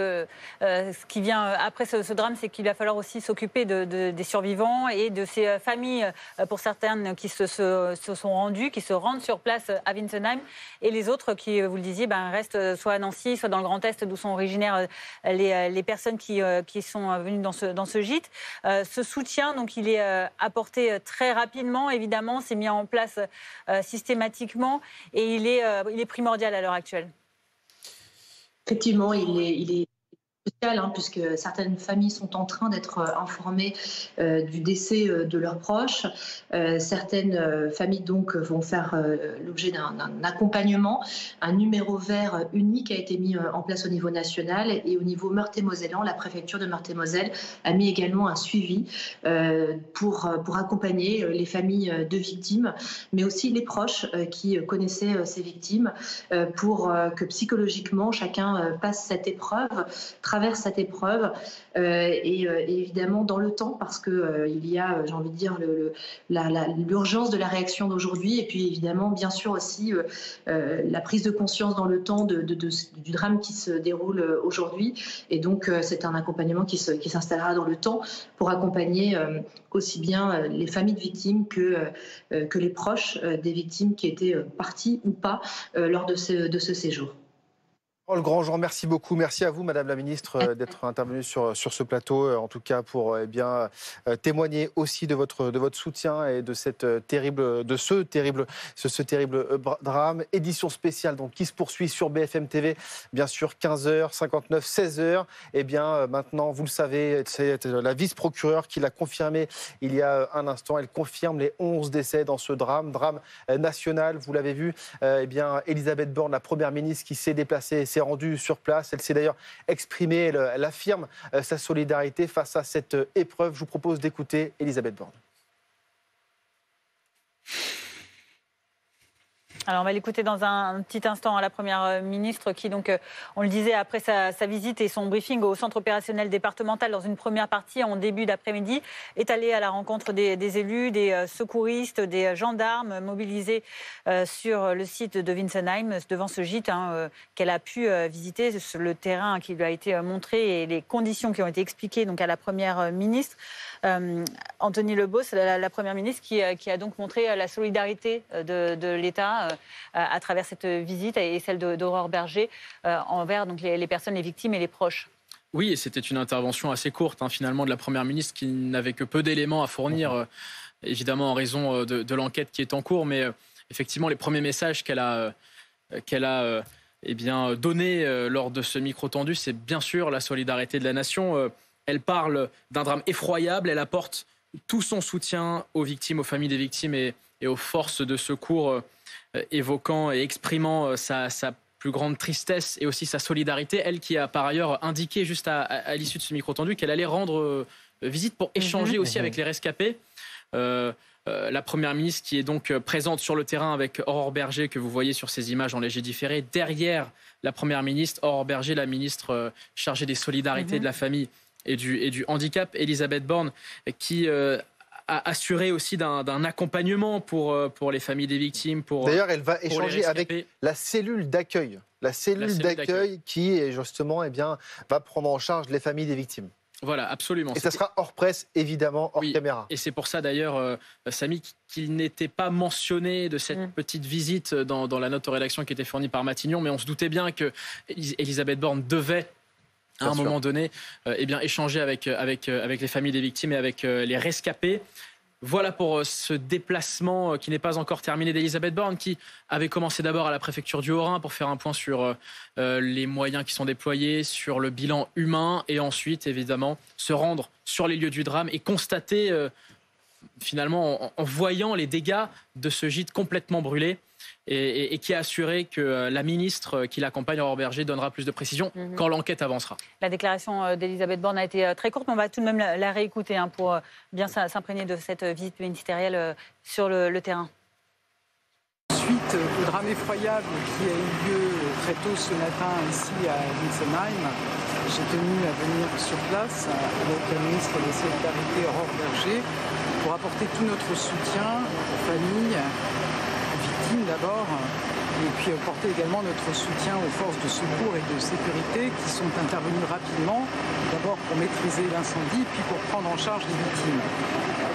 ce qui vient après ce drame, c'est qu'il va falloir aussi s'occuper des survivants et de ces familles, pour certaines, qui se sont rendues, qui se rendent sur place à Wintzenheim, et les autres qui, vous le disiez, restent soit à Nancy, soit dans le Grand Est, d'où sont originaires les personnes qui sont venues dans ce gîte. Ce soutien, donc, il est apporté très rapidement, évidemment, c'est mis en place systématiquement, et il est primordial à l'heure actuelle. Effectivement, il est crucial, puisque certaines familles sont en train d'être informées du décès de leurs proches. Certaines familles donc vont faire l'objet d'un accompagnement. Un numéro vert unique a été mis en place au niveau national, et au niveau meurthe-et-mosellan, la préfecture de Meurthe-et-Moselle a mis également un suivi pour accompagner les familles de victimes, mais aussi les proches qui connaissaient ces victimes, pour que psychologiquement chacun passe cette épreuve, traverse cette épreuve, et évidemment dans le temps, parce que il y a, j'ai envie de dire, l'urgence de la réaction d'aujourd'hui, et puis évidemment bien sûr aussi la prise de conscience dans le temps du drame qui se déroule aujourd'hui, et donc c'est un accompagnement qui s'installera dans le temps pour accompagner aussi bien les familles de victimes que les proches des victimes qui étaient partis ou pas lors de ce séjour. Carole Grandjean, merci beaucoup. Merci à vous, Madame la Ministre, d'être intervenue sur ce plateau, en tout cas pour témoigner aussi de votre soutien et de ce terrible drame. Édition spéciale donc, qui se poursuit sur BFM TV, bien sûr 15h59, 16h. Et bien maintenant, vous le savez, c'est la vice-procureure qui l'a confirmé il y a un instant. Elle confirme les 11 décès dans ce drame national. Vous l'avez vu, Elisabeth Borne, la Première ministre, qui s'est déplacée, s'est rendue sur place. Elle s'est d'ailleurs exprimée, elle affirme sa solidarité face à cette épreuve. Je vous propose d'écouter Elisabeth Borne. Alors on va l'écouter dans un petit instant, la Première ministre qui, donc, on le disait, après sa visite et son briefing au centre opérationnel départemental dans une première partie en début d'après-midi, est allée à la rencontre des élus, des secouristes, des gendarmes mobilisés sur le site de Wintzenheim, devant ce gîte qu'elle a pu visiter, le terrain qui lui a été montré et les conditions qui ont été expliquées donc, à la Première ministre. Anthony Lebos, la Première ministre, qui a donc montré la solidarité de l'État à travers cette visite et celle d'Aurore Berger envers donc, les personnes, les victimes et les proches. Oui, et c'était une intervention assez courte finalement de la Première ministre qui n'avait que peu d'éléments à fournir, évidemment en raison de l'enquête qui est en cours, mais effectivement les premiers messages qu'elle a donnés lors de ce micro tendu, c'est bien sûr la solidarité de la nation. Elle parle d'un drame effroyable, elle apporte tout son soutien aux victimes, aux familles des victimes et aux forces de secours, évoquant et exprimant sa plus grande tristesse et aussi sa solidarité. Elle qui a par ailleurs indiqué juste à l'issue de ce micro tendu qu'elle allait rendre visite pour échanger aussi avec les rescapés. La Première ministre qui est donc présente sur le terrain avec Aurore Berger, que vous voyez sur ces images en léger différé. Derrière la Première ministre, Aurore Berger, la ministre chargée des solidarités de la famille et du handicap, Elisabeth Borne, qui a assuré aussi d'un accompagnement pour les familles des victimes. D'ailleurs, elle va échanger avec la cellule d'accueil. La cellule d'accueil qui, justement, va prendre en charge les familles des victimes. Voilà, absolument. Et ça sera hors presse, évidemment, hors caméra. Et c'est pour ça, d'ailleurs, Samy, qu'il n'était pas mentionné de cette petite visite dans la note de rédaction qui était fournie par Matignon, mais on se doutait bien que Elisabeth Borne devait, à un moment donné, échanger avec les familles des victimes et avec les rescapés. Voilà pour ce déplacement qui n'est pas encore terminé d'Elisabeth Borne, qui avait commencé d'abord à la préfecture du Haut-Rhin pour faire un point sur les moyens qui sont déployés, sur le bilan humain, et ensuite, évidemment, se rendre sur les lieux du drame et constater, finalement, en voyant les dégâts de ce gîte complètement brûlé, et qui a assuré que la ministre qui l'accompagne, Aurore Berger, donnera plus de précisions quand l'enquête avancera. La déclaration d'Elisabeth Borne a été très courte, mais on va tout de même la réécouter pour bien s'imprégner de cette visite ministérielle sur le terrain. Suite au drame effroyable qui a eu lieu très tôt ce matin ici à Wintzenheim, j'ai tenu à venir sur place avec la ministre des Solidarités, Aurore Berger, pour apporter tout notre soutien aux familles, d'abord, Et puis apporter également notre soutien aux forces de secours et de sécurité qui sont intervenues rapidement, d'abord pour maîtriser l'incendie, puis pour prendre en charge les victimes.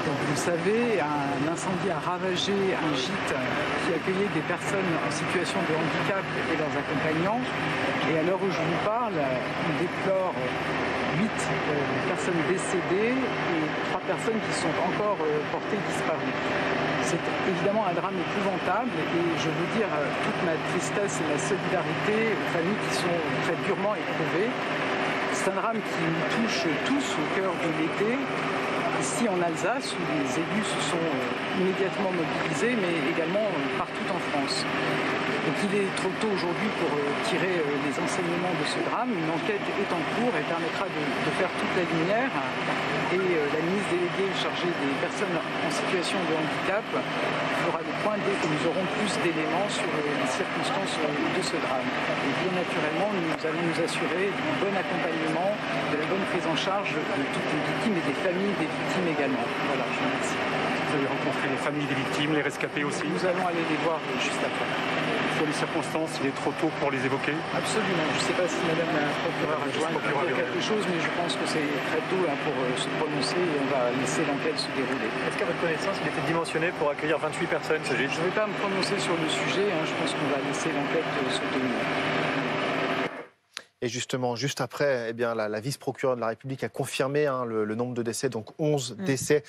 Donc vous le savez, un incendie a ravagé un gîte qui accueillait des personnes en situation de handicap et leurs accompagnants. Et à l'heure où je vous parle, on déplore 8 personnes décédées et 3 personnes qui sont encore portées disparues. C'est évidemment un drame épouvantable et je veux dire toute ma tristesse et ma solidarité aux familles qui sont très durement éprouvées. C'est un drame qui nous touche tous au cœur de l'été. Ici en Alsace, où les élus se sont immédiatement mobilisés, mais également partout en France. Donc il est trop tôt aujourd'hui pour tirer les enseignements de ce drame. Une enquête est en cours et permettra de faire toute la lumière. Et la ministre déléguée chargée des personnes en situation de handicap fera le point dès que nous aurons plus d'éléments sur les circonstances de ce drame. Et bien naturellement, nous allons nous assurer du bon accompagnement, de la bonne prise en charge de toutes les victimes et des familles des victimes également. Voilà, je vous remercie. Vous avez rencontré les familles des victimes, les rescapés aussi? Nous allons aller les voir juste après. Sur les circonstances, il est trop tôt pour les évoquer? Absolument. Je ne sais pas si Madame la procureure adjointe peut dire quelque chose, mais je pense que c'est très tôt pour se prononcer et on va laisser l'enquête se dérouler. Est-ce qu'à votre connaissance, il était dimensionné pour accueillir 28 personnes, ce gîte? Je ne vais pas me prononcer sur le sujet. Je pense qu'on va laisser l'enquête se tenir. Et justement, juste après, eh bien, la vice-procureure de la République a confirmé le nombre de décès, donc 11 décès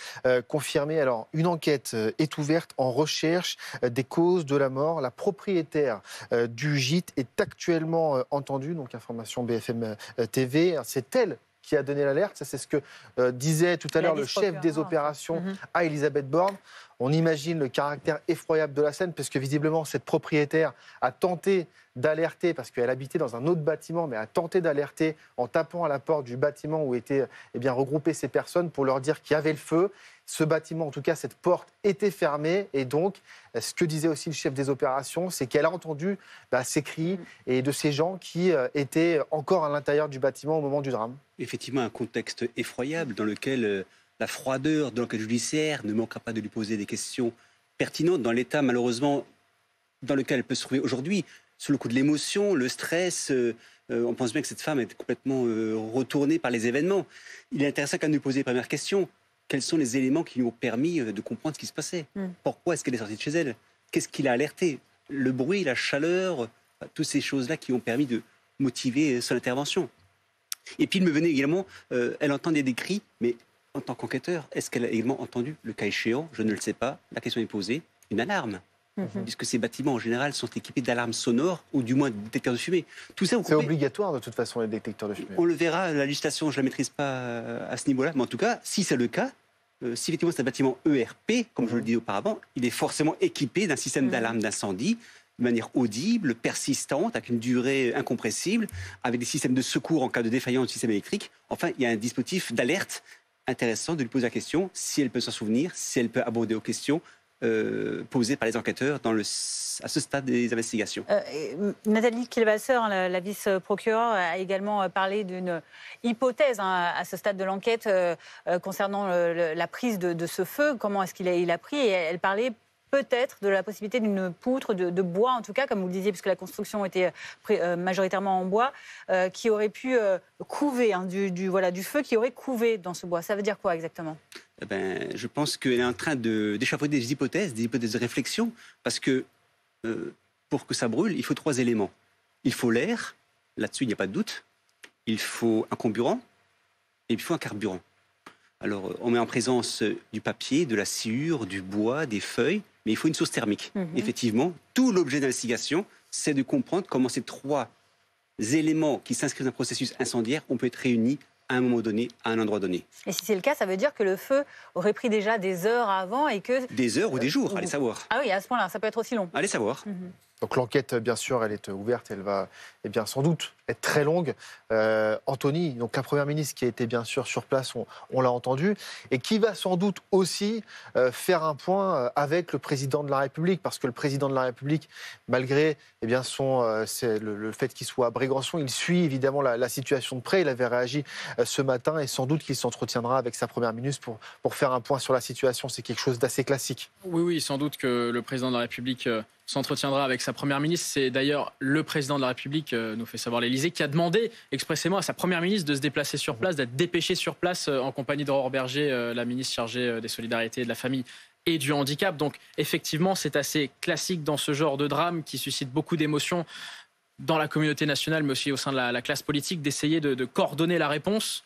confirmés. Alors, une enquête est ouverte en recherche des causes de la mort. La propriétaire du gîte est actuellement entendue, donc information BFM TV. C'est elle qui a donné l'alerte. Ça, c'est ce que disait tout à l'heure le chef des opérations à Elisabeth Borne. On imagine le caractère effroyable de la scène, parce que visiblement, cette propriétaire a tenté d'alerter, parce qu'elle habitait dans un autre bâtiment, mais a tenté d'alerter en tapant à la porte du bâtiment où étaient regroupées ces personnes pour leur dire qu'il y avait le feu. Ce bâtiment, en tout cas, cette porte était fermée. Et donc, ce que disait aussi le chef des opérations, c'est qu'elle a entendu ces cris et de ces gens qui étaient encore à l'intérieur du bâtiment au moment du drame. Effectivement, un contexte effroyable dans lequel la froideur de l'enquête judiciaire ne manquera pas de lui poser des questions pertinentes dans l'état, malheureusement, dans lequel elle peut se trouver aujourd'hui. Sous le coup de l'émotion, le stress, on pense bien que cette femme est complètement retournée par les événements. Il est intéressant quand même de lui poser les premières questions. Quels sont les éléments qui lui ont permis de comprendre ce qui se passait? Pourquoi est-ce qu'elle est sortie de chez elle? Qu'est-ce qui l'a alertée? Le bruit, la chaleur, toutes ces choses-là qui ont permis de motiver son intervention. Et puis il me venait également, elle entendait des cris, mais en tant qu'enquêteur, est-ce qu'elle a également entendu, le cas échéant, je ne le sais pas, la question est posée, une alarme? Puisque ces bâtiments en général sont équipés d'alarmes sonores ou du moins de détecteurs de fumée. Tout ça, c'est obligatoire de toute façon, les détecteurs de fumée. On le verra, la législation, je ne la maîtrise pas à ce niveau-là, mais en tout cas, si c'est le cas, si effectivement c'est un bâtiment ERP, comme je le disais auparavant, il est forcément équipé d'un système d'alarme d'incendie de manière audible, persistante, avec une durée incompressible, avec des systèmes de secours en cas de défaillance du système électrique. Enfin, il y a un dispositif d'alerte intéressant de lui poser la question, si elle peut s'en souvenir, si elle peut aborder aux questions posées par les enquêteurs à ce stade des investigations. Nathalie Kilvasseur, la vice-procureure, a également parlé d'une hypothèse à ce stade de l'enquête concernant la prise de ce feu. Comment est-ce qu'il a pris? Et elle parlait peut-être de la possibilité d'une poutre de bois, en tout cas, comme vous le disiez, puisque la construction était majoritairement en bois, qui aurait pu couver, du feu qui aurait couvé dans ce bois. Ça veut dire quoi exactement? Je pense qu'elle est en train d'échafauder des hypothèses de réflexion, parce que pour que ça brûle, il faut 3 éléments. Il faut l'air, là-dessus il n'y a pas de doute, il faut un comburant, et il faut un carburant. Alors, on met en présence du papier, de la sciure, du bois, des feuilles, mais il faut une source thermique. Effectivement, tout l'objet d'investigation, c'est de comprendre comment ces 3 éléments qui s'inscrivent dans un processus incendiaire, on peut être réunis à un moment donné, à un endroit donné. Et si c'est le cas, ça veut dire que le feu aurait pris déjà des heures avant et que... Des heures ou des jours, allez savoir. Ah oui, à ce point-là, ça peut être aussi long. Allez savoir. Donc l'enquête, bien sûr, elle est ouverte, elle va sans doute être très longue. Anthony, donc la Première ministre qui a été bien sûr sur place, on l'a entendu, et qui va sans doute aussi faire un point avec le Président de la République, parce que le Président de la République, malgré le fait qu'il soit à Brégançon, il suit évidemment la situation de près. Il avait réagi ce matin et sans doute qu'il s'entretiendra avec sa Première ministre pour faire un point sur la situation. C'est quelque chose d'assez classique. Oui, sans doute que le Président de la République s'entretiendra avec sa première ministre. C'est d'ailleurs le président de la République, nous fait savoir l'Élysée, qui a demandé expressément à sa première ministre de se déplacer sur place, d'être dépêchée sur place en compagnie d'Aurore Bergé, la ministre chargée des solidarités et de la famille et du handicap. Donc effectivement, c'est assez classique dans ce genre de drame qui suscite beaucoup d'émotions dans la communauté nationale, mais aussi au sein de la classe politique, d'essayer de coordonner la réponse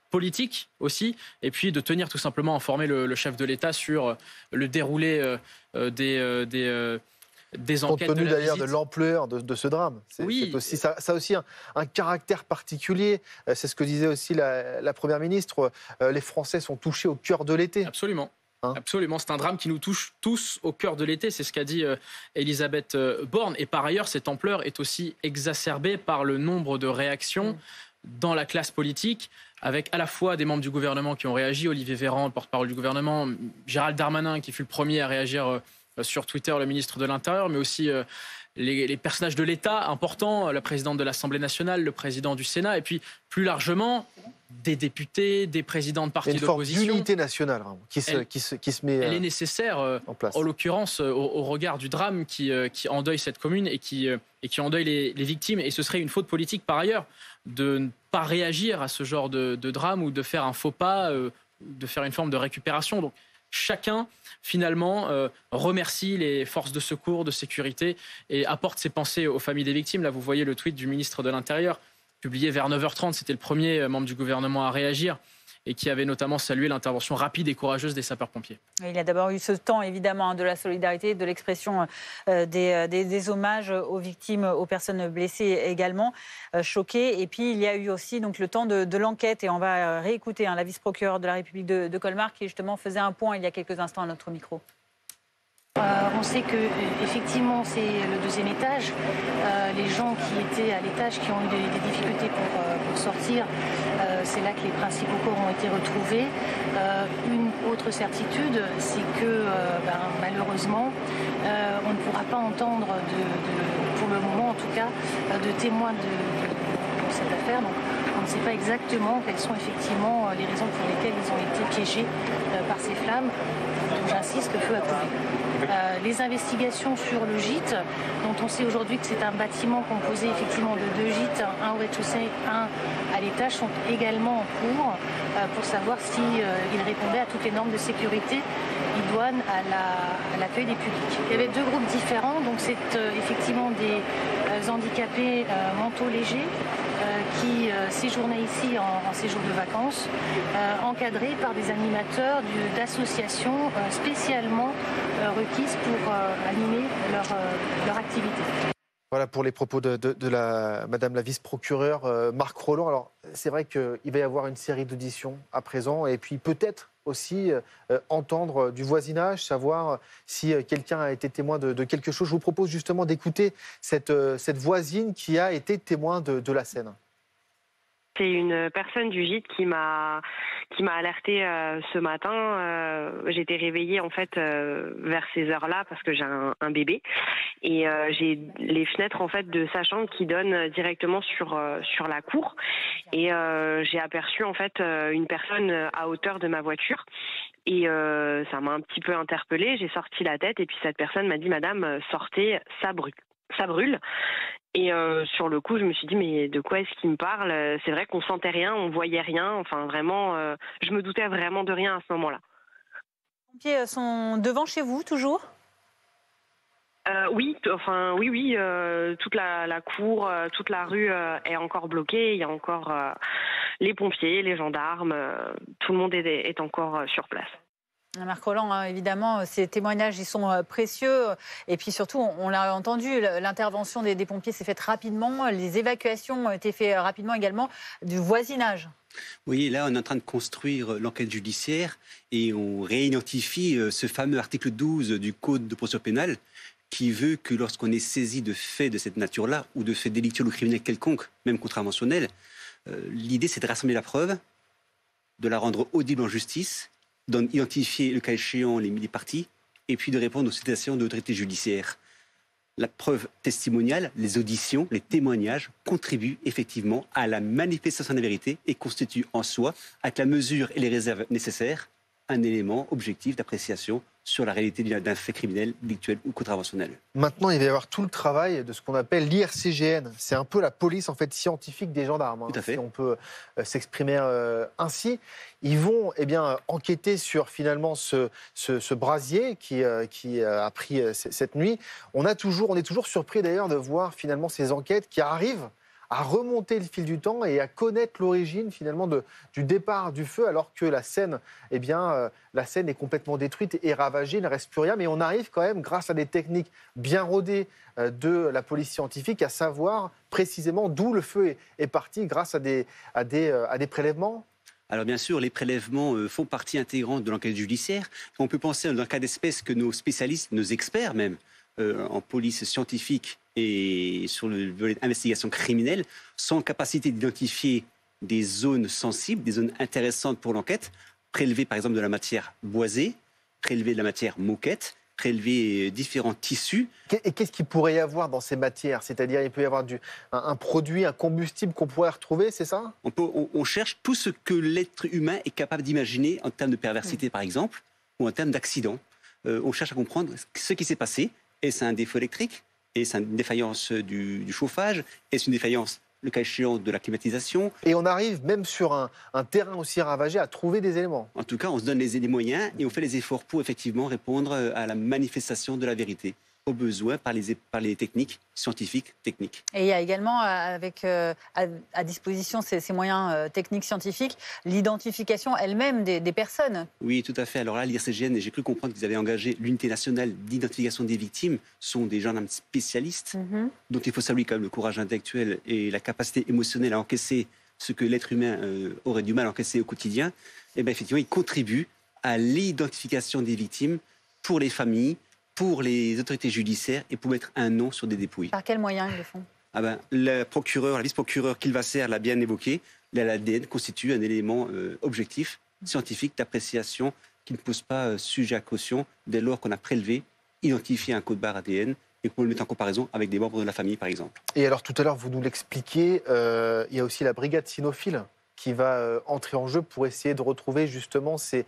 politique aussi, et puis de tenir tout simplement informer le chef de l'État sur le déroulé des enquêtes. Compte tenu d'ailleurs de l'ampleur de ce drame. Oui. Ça a aussi un caractère particulier. C'est ce que disait aussi la Première ministre. Les Français sont touchés au cœur de l'été. Absolument. Absolument, c'est un drame qui nous touche tous au cœur de l'été, c'est ce qu'a dit Elisabeth Borne. Et par ailleurs, cette ampleur est aussi exacerbée par le nombre de réactions dans la classe politique, avec à la fois des membres du gouvernement qui ont réagi, Olivier Véran, le porte-parole du gouvernement, Gérald Darmanin qui fut le premier à réagir sur Twitter, le ministre de l'Intérieur, mais aussi les personnages de l'État importants, la présidente de l'Assemblée nationale, le président du Sénat, et puis plus largement des députés, des présidents de partis d'opposition. Une forme d'unité nationale qui se met elle est nécessaire, en l'occurrence, au regard du drame qui endeuille cette commune et qui endeuille les victimes. Et ce serait une faute politique, par ailleurs, de ne pas réagir à ce genre de drame ou de faire un faux pas, de faire une forme de récupération. Donc, chacun, finalement, remercie les forces de secours, de sécurité et apporte ses pensées aux familles des victimes. Là, vous voyez le tweet du ministre de l'Intérieur, publié vers 9h30. C'était le premier membre du gouvernement à réagir et qui avait notamment salué l'intervention rapide et courageuse des sapeurs-pompiers. Il a d'abord eu ce temps, évidemment, de la solidarité, de l'expression des hommages aux victimes, aux personnes blessées également, choquées. Et puis, il y a eu aussi donc, le temps de l'enquête. Et on va réécouter la vice-procureure de la République de Colmar qui, justement, faisait un point il y a quelques instants à notre micro. On sait que effectivement c'est le deuxième étage. Les gens qui étaient à l'étage, qui ont eu des difficultés pour sortir, c'est là que les principaux corps ont été retrouvés. Une autre certitude, c'est que malheureusement, on ne pourra pas entendre, pour le moment en tout cas, de témoins de cette affaire. Donc, on ne sait pas exactement quelles sont effectivement les raisons pour lesquelles ils ont été piégés par ces flammes. Donc j'insiste, le feu a couvert. Les investigations sur le gîte, dont on sait aujourd'hui que c'est un bâtiment composé effectivement de 2 gîtes, un au rez-de-chaussée, un à l'étage, sont également en cours pour savoir s'il répondait à toutes les normes de sécurité idoines à l'accueil des publics. Il y avait 2 groupes différents, donc c'est effectivement des handicapés mentaux légers qui séjournaient ici en séjour de vacances, encadrés par des animateurs d'associations spécialement requises pour animer leur activité. Voilà pour les propos de Madame la vice-procureure Marc Rolland. Alors, c'est vrai qu'il va y avoir une série d'auditions à présent et puis peut-être aussi entendre du voisinage, savoir si quelqu'un a été témoin de quelque chose. Je vous propose justement d'écouter cette voisine qui a été témoin de la scène. C'est une personne du gîte qui m'a alertée ce matin. J'étais réveillée en fait vers ces heures-là parce que j'ai un bébé et j'ai les fenêtres en fait de sa chambre qui donnent directement sur la cour et j'ai aperçu en fait une personne à hauteur de ma voiture et ça m'a un petit peu interpellée. J'ai sorti la tête et puis cette personne m'a dit Madame sortez, ça brûle. Et sur le coup, je me suis dit, mais de quoi est-ce qu'il me parle? C'est vrai qu'on sentait rien, on voyait rien. Enfin, vraiment, je me doutais vraiment de rien à ce moment-là. Les pompiers sont devant chez vous, toujours? Oui. Toute la cour, toute la rue est encore bloquée. Il y a encore les pompiers, les gendarmes. Tout le monde est encore sur place. Marc Rolland, évidemment, ces témoignages, ils sont précieux. Et puis surtout, on l'a entendu, l'intervention des pompiers s'est faite rapidement. Les évacuations ont été faites rapidement également du voisinage. Oui, là, on est en train de construire l'enquête judiciaire et on réidentifie ce fameux article 12 du Code de procédure pénale qui veut que lorsqu'on est saisi de faits de cette nature-là ou de faits délictueux ou criminels quelconques, même contraventionnels, l'idée, c'est de rassembler la preuve, de la rendre audible en justice, d'identifier le cas échéant les parties et puis de répondre aux citations de l'autorité judiciaire. La preuve testimoniale, les auditions, les témoignages contribuent effectivement à la manifestation de la vérité et constituent en soi, avec la mesure et les réserves nécessaires, un élément objectif d'appréciation sur la réalité d'un fait criminel, délictuel ou contraventionnel. Maintenant, il va y avoir tout le travail de ce qu'on appelle l'IRCGN. C'est un peu la police en fait scientifique des gendarmes, Tout à fait. si on peut s'exprimer ainsi. Ils vont enquêter sur finalement ce brasier qui a pris cette nuit. On est toujours surpris d'ailleurs de voir finalement ces enquêtes qui arrivent à remonter le fil du temps et à connaître l'origine finalement du départ du feu, alors que la Seine, la Seine est complètement détruite et ravagée, il ne reste plus rien. Mais on arrive quand même, grâce à des techniques bien rodées de la police scientifique, à savoir précisément d'où le feu est parti grâce à des prélèvements. Alors bien sûr, les prélèvements font partie intégrante de l'enquête judiciaire. On peut penser dans un cas d'espèce que nos spécialistes, nos experts même, en police scientifique et sur le volet d'investigation criminelle, sont en capacité d'identifier des zones sensibles, des zones intéressantes pour l'enquête, prélever par exemple de la matière boisée, prélever de la matière moquette, prélever différents tissus. Et qu'est-ce qu'il pourrait y avoir dans ces matières? C'est-à-dire, il peut y avoir un produit, un combustible qu'on pourrait retrouver, c'est ça? On cherche tout ce que l'être humain est capable d'imaginer en termes de perversité, par exemple, ou en termes d'accident. On cherche à comprendre ce qui s'est passé. Est-ce un défaut électrique? Est-ce une défaillance du chauffage? Est-ce une défaillance, le cas échéant, de la climatisation? Et on arrive même sur un terrain aussi ravagé à trouver des éléments. En tout cas, on se donne les moyens et on fait les efforts pour effectivement répondre à la manifestation de la vérité, aux besoins par les techniques scientifiques, techniques. Et il y a également avec à disposition ces moyens techniques scientifiques, l'identification elle-même des personnes. Oui, tout à fait. Alors là, l'IRCGN, j'ai cru comprendre qu'ils avaient engagé l'unité nationale d'identification des victimes, sont des gendarmes spécialistes, dont il faut saluer quand même le courage intellectuel et la capacité émotionnelle à encaisser ce que l'être humain aurait du mal à encaisser au quotidien. Et bien effectivement, ils contribuent à l'identification des victimes pour les familles, pour les autorités judiciaires et pour mettre un nom sur des dépouilles. Par quels moyens ils le font? La vice-procureure Kilvasser l'a bien évoqué, l'ADN constitue un élément objectif, scientifique, d'appréciation qui ne pose pas sujet à caution dès lors qu'on a prélevé, identifié un code barre ADN et qu'on peut le mettre en comparaison avec des membres de la famille, par exemple. Et alors, tout à l'heure, vous nous l'expliquiez, il y a aussi la brigade cynophile qui va entrer en jeu pour essayer de retrouver justement ces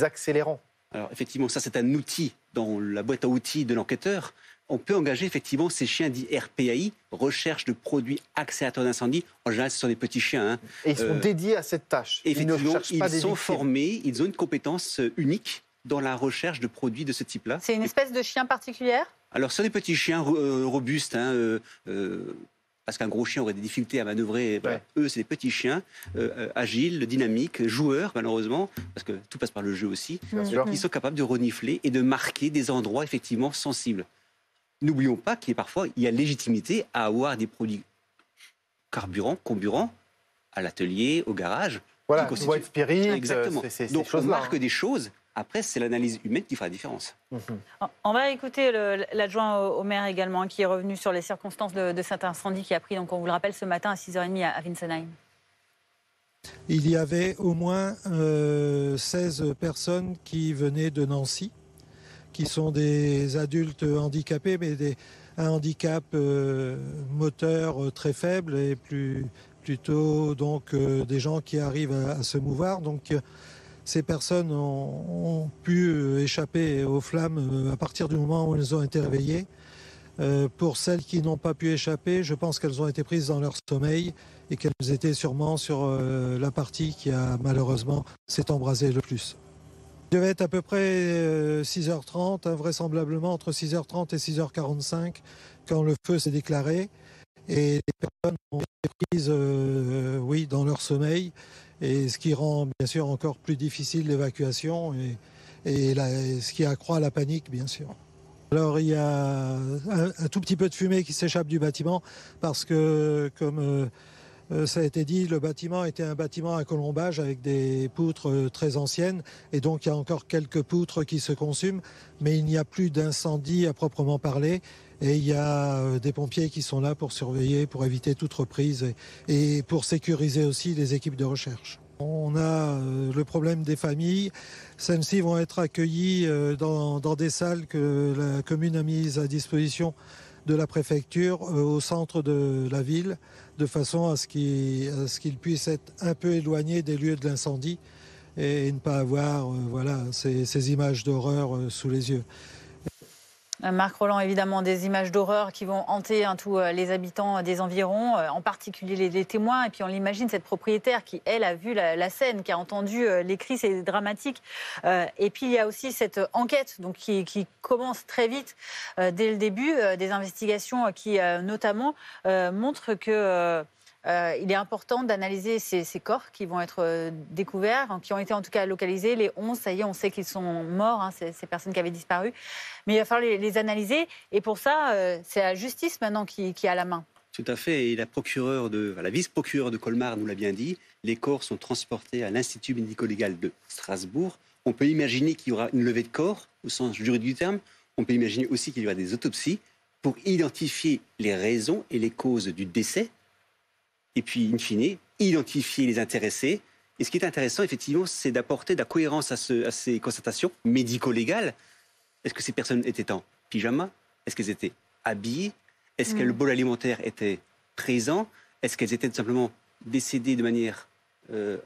accélérants. Alors effectivement, ça c'est un outil dans la boîte à outils de l'enquêteur. On peut engager effectivement ces chiens dits RPAI, recherche de produits accélérateurs d'incendie. En général, ce sont des petits chiens. Et ils sont dédiés à cette tâche. Effectivement, ils sont formés, ils ont une compétence unique dans la recherche de produits de ce type-là. C'est une espèce de chien particulière? Alors, ce sont des petits chiens robustes, parce qu'un gros chien aurait des difficultés à manœuvrer. Ouais. Eux, c'est des petits chiens, agiles, dynamiques, joueurs, malheureusement, parce que tout passe par le jeu aussi. Ils sont capables de renifler et de marquer des endroits effectivement sensibles. N'oublions pas qu'il y a légitimité à avoir des produits comburants, à l'atelier, au garage. Voilà, white spirit, exactement. Donc, on marque des choses. Après, c'est l'analyse humaine qui fera la différence. On va écouter l'adjoint au maire également, qui est revenu sur les circonstances de cet incendie qui a pris, donc on vous le rappelle, ce matin à 6h30 à Winsenheim. Il y avait au moins 16 personnes qui venaient de Nancy, qui sont des adultes handicapés, mais un handicap moteur très faible et plutôt donc des gens qui arrivent à se mouvoir. Donc, ces personnes ont pu échapper aux flammes à partir du moment où elles ont été réveillées. Pour celles qui n'ont pas pu échapper, je pense qu'elles ont été prises dans leur sommeil et qu'elles étaient sûrement sur la partie qui a malheureusement s'est embrasée le plus. Il devait être à peu près 6h30, vraisemblablement entre 6h30 et 6h45 quand le feu s'est déclaré. Et les personnes ont été prises dans leur sommeil. Et ce qui rend bien sûr encore plus difficile l'évacuation et ce qui accroît la panique, bien sûr. Alors il y a un tout petit peu de fumée qui s'échappe du bâtiment parce que, comme ça a été dit, le bâtiment était un bâtiment à colombage avec des poutres très anciennes et donc il y a encore quelques poutres qui se consument, mais il n'y a plus d'incendie à proprement parler. Et il y a des pompiers qui sont là pour surveiller, pour éviter toute reprise et pour sécuriser aussi les équipes de recherche. On a le problème des familles. Celles-ci vont être accueillies dans des salles que la commune a mises à disposition de la préfecture au centre de la ville, de façon à ce qu'ils puissent être un peu éloignés des lieux de l'incendie et ne pas avoir ces images d'horreur sous les yeux. Marc Rolland, évidemment, des images d'horreur qui vont hanter tous les habitants des environs, en particulier les témoins. Et puis on l'imagine, cette propriétaire qui, elle, a vu la scène, qui a entendu les cris, c'est dramatique. Et puis il y a aussi cette enquête donc, qui commence très vite dès le début, des investigations qui notamment montrent que... il est important d'analyser ces corps qui vont être découverts, qui ont été en tout cas localisés. Les 11, ça y est, on sait qu'ils sont morts, ces personnes qui avaient disparu. Mais il va falloir les analyser. Et pour ça, c'est la justice maintenant qui a la main. Tout à fait. Et la vice-procureure de Colmar nous l'a bien dit. Les corps sont transportés à l'Institut médico-légal de Strasbourg. On peut imaginer qu'il y aura une levée de corps, au sens juridique du terme. On peut imaginer aussi qu'il y aura des autopsies pour identifier les raisons et les causes du décès. Et puis, in fine, identifier les intéressés. Et ce qui est intéressant, effectivement, c'est d'apporter de la cohérence à ces constatations médico-légales. Est-ce que ces personnes étaient en pyjama? Est-ce qu'elles étaient habillées? Est-ce que le bol alimentaire était présent? Est-ce qu'elles étaient tout simplement décédées de manière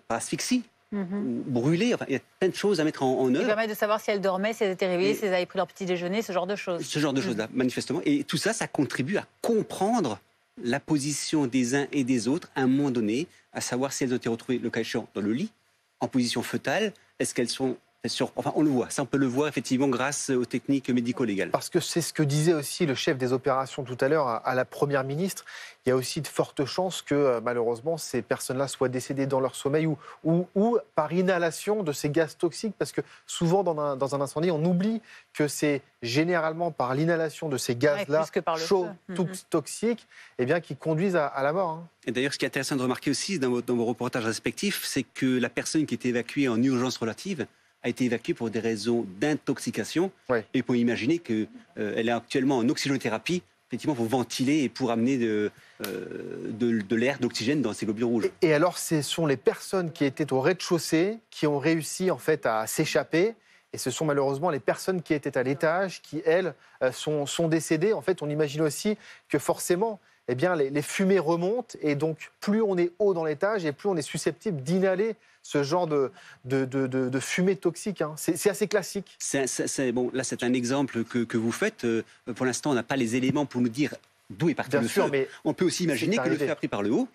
par asphyxie ou brûlées? Enfin, il y a plein de choses à mettre en œuvre. Ça permet de savoir si elles dormaient, si elles étaient réveillées, si elles avaient pris leur petit déjeuner, ce genre de choses. Ce genre de choses-là, manifestement. Et tout ça, ça contribue à comprendre la position des uns et des autres à un moment donné, à savoir si elles ont été retrouvées, le cas échéant, dans le lit, en position fœtale, est-ce qu'elles sont... Enfin, on le voit. Ça, on peut le voir effectivement grâce aux techniques médico-légales. Parce que c'est ce que disait aussi le chef des opérations tout à l'heure à la Première ministre. Il y a aussi de fortes chances que, malheureusement, ces personnes-là soient décédées dans leur sommeil ou par inhalation de ces gaz toxiques. Parce que souvent, dans un incendie, on oublie que c'est généralement par l'inhalation de ces gaz-là, chauds, toxiques, qui conduisent à la mort. Hein. Et d'ailleurs, ce qui est intéressant de remarquer aussi dans vos reportages respectifs, c'est que la personne qui était évacuée en urgence relative a été évacuée pour des raisons d'intoxication. Ouais. Et pour imaginer qu'elle est actuellement en oxygénothérapie, effectivement, pour ventiler et pour amener de l'air, d'oxygène dans ces globules rouges. Et alors, ce sont les personnes qui étaient au rez-de-chaussée qui ont réussi en fait à s'échapper. Et ce sont malheureusement les personnes qui étaient à l'étage qui, elles, sont décédées. En fait, on imagine aussi que forcément, les fumées remontent. Et donc, plus on est haut dans l'étage et plus on est susceptible d'inhaler ce genre de fumée toxique. Hein. C'est assez classique. Là, c'est un exemple que vous faites. Pour l'instant, on n'a pas les éléments pour nous dire d'où est parti le feu. Mais on peut aussi imaginer que le feu a pris par le haut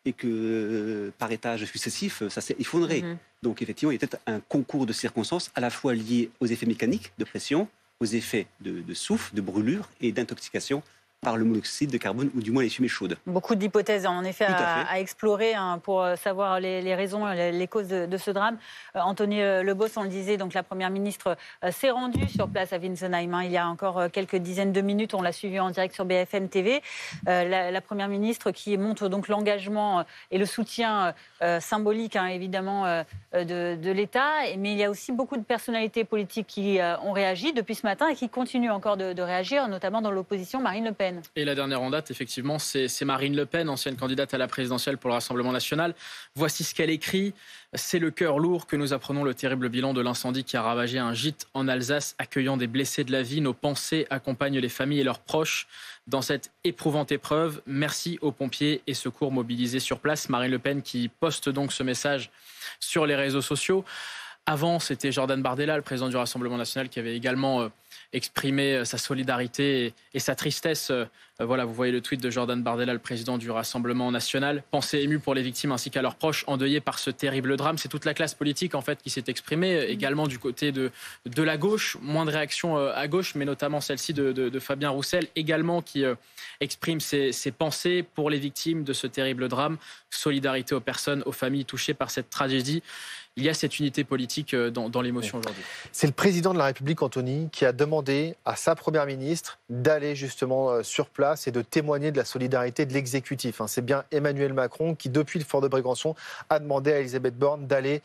et que par étage successif, ça s'est effondré. Donc, effectivement, il y a peut-être un concours de circonstances à la fois lié aux effets mécaniques de pression, aux effets de souffle, de brûlure et d'intoxication par le monoxyde de carbone, ou du moins les fumées chaudes. Beaucoup d'hypothèses, en effet, à explorer pour savoir les raisons, les causes de ce drame. Anthony Lebos, on le disait, donc la Première ministre s'est rendue sur place à Wintzenheim il y a encore quelques dizaines de minutes. On l'a suivi en direct sur BFM TV. La Première ministre qui montre donc l'engagement et le soutien symbolique, évidemment, de l'État. Mais il y a aussi beaucoup de personnalités politiques qui ont réagi depuis ce matin et qui continuent encore de réagir, notamment dans l'opposition, Marine Le Pen. Et la dernière en date, effectivement, c'est Marine Le Pen, ancienne candidate à la présidentielle pour le Rassemblement national. Voici ce qu'elle écrit. C'est le cœur lourd que nous apprenons le terrible bilan de l'incendie qui a ravagé un gîte en Alsace, accueillant des blessés de la vie. Nos pensées accompagnent les familles et leurs proches dans cette éprouvante épreuve. Merci aux pompiers et secours mobilisés sur place. Marine Le Pen qui poste donc ce message sur les réseaux sociaux. Avant, c'était Jordan Bardella, le président du Rassemblement national, qui avait également exprimé sa solidarité et sa tristesse. Voilà, vous voyez le tweet de Jordan Bardella, le président du Rassemblement national. Pensée émue pour les victimes ainsi qu'à leurs proches endeuillés par ce terrible drame. C'est toute la classe politique en fait qui s'est exprimée, également du côté de la gauche. Moins de réactions à gauche, mais notamment celle-ci de Fabien Roussel, également qui exprime ses pensées pour les victimes de ce terrible drame. Solidarité aux personnes, aux familles touchées par cette tragédie. Il y a cette unité politique dans l'émotion aujourd'hui. C'est le président de la République, Anthony, qui a demandé à sa première ministre d'aller justement sur place et de témoigner de la solidarité de l'exécutif. C'est bien Emmanuel Macron qui, depuis le fort de Brégançon, a demandé à Elisabeth Borne d'aller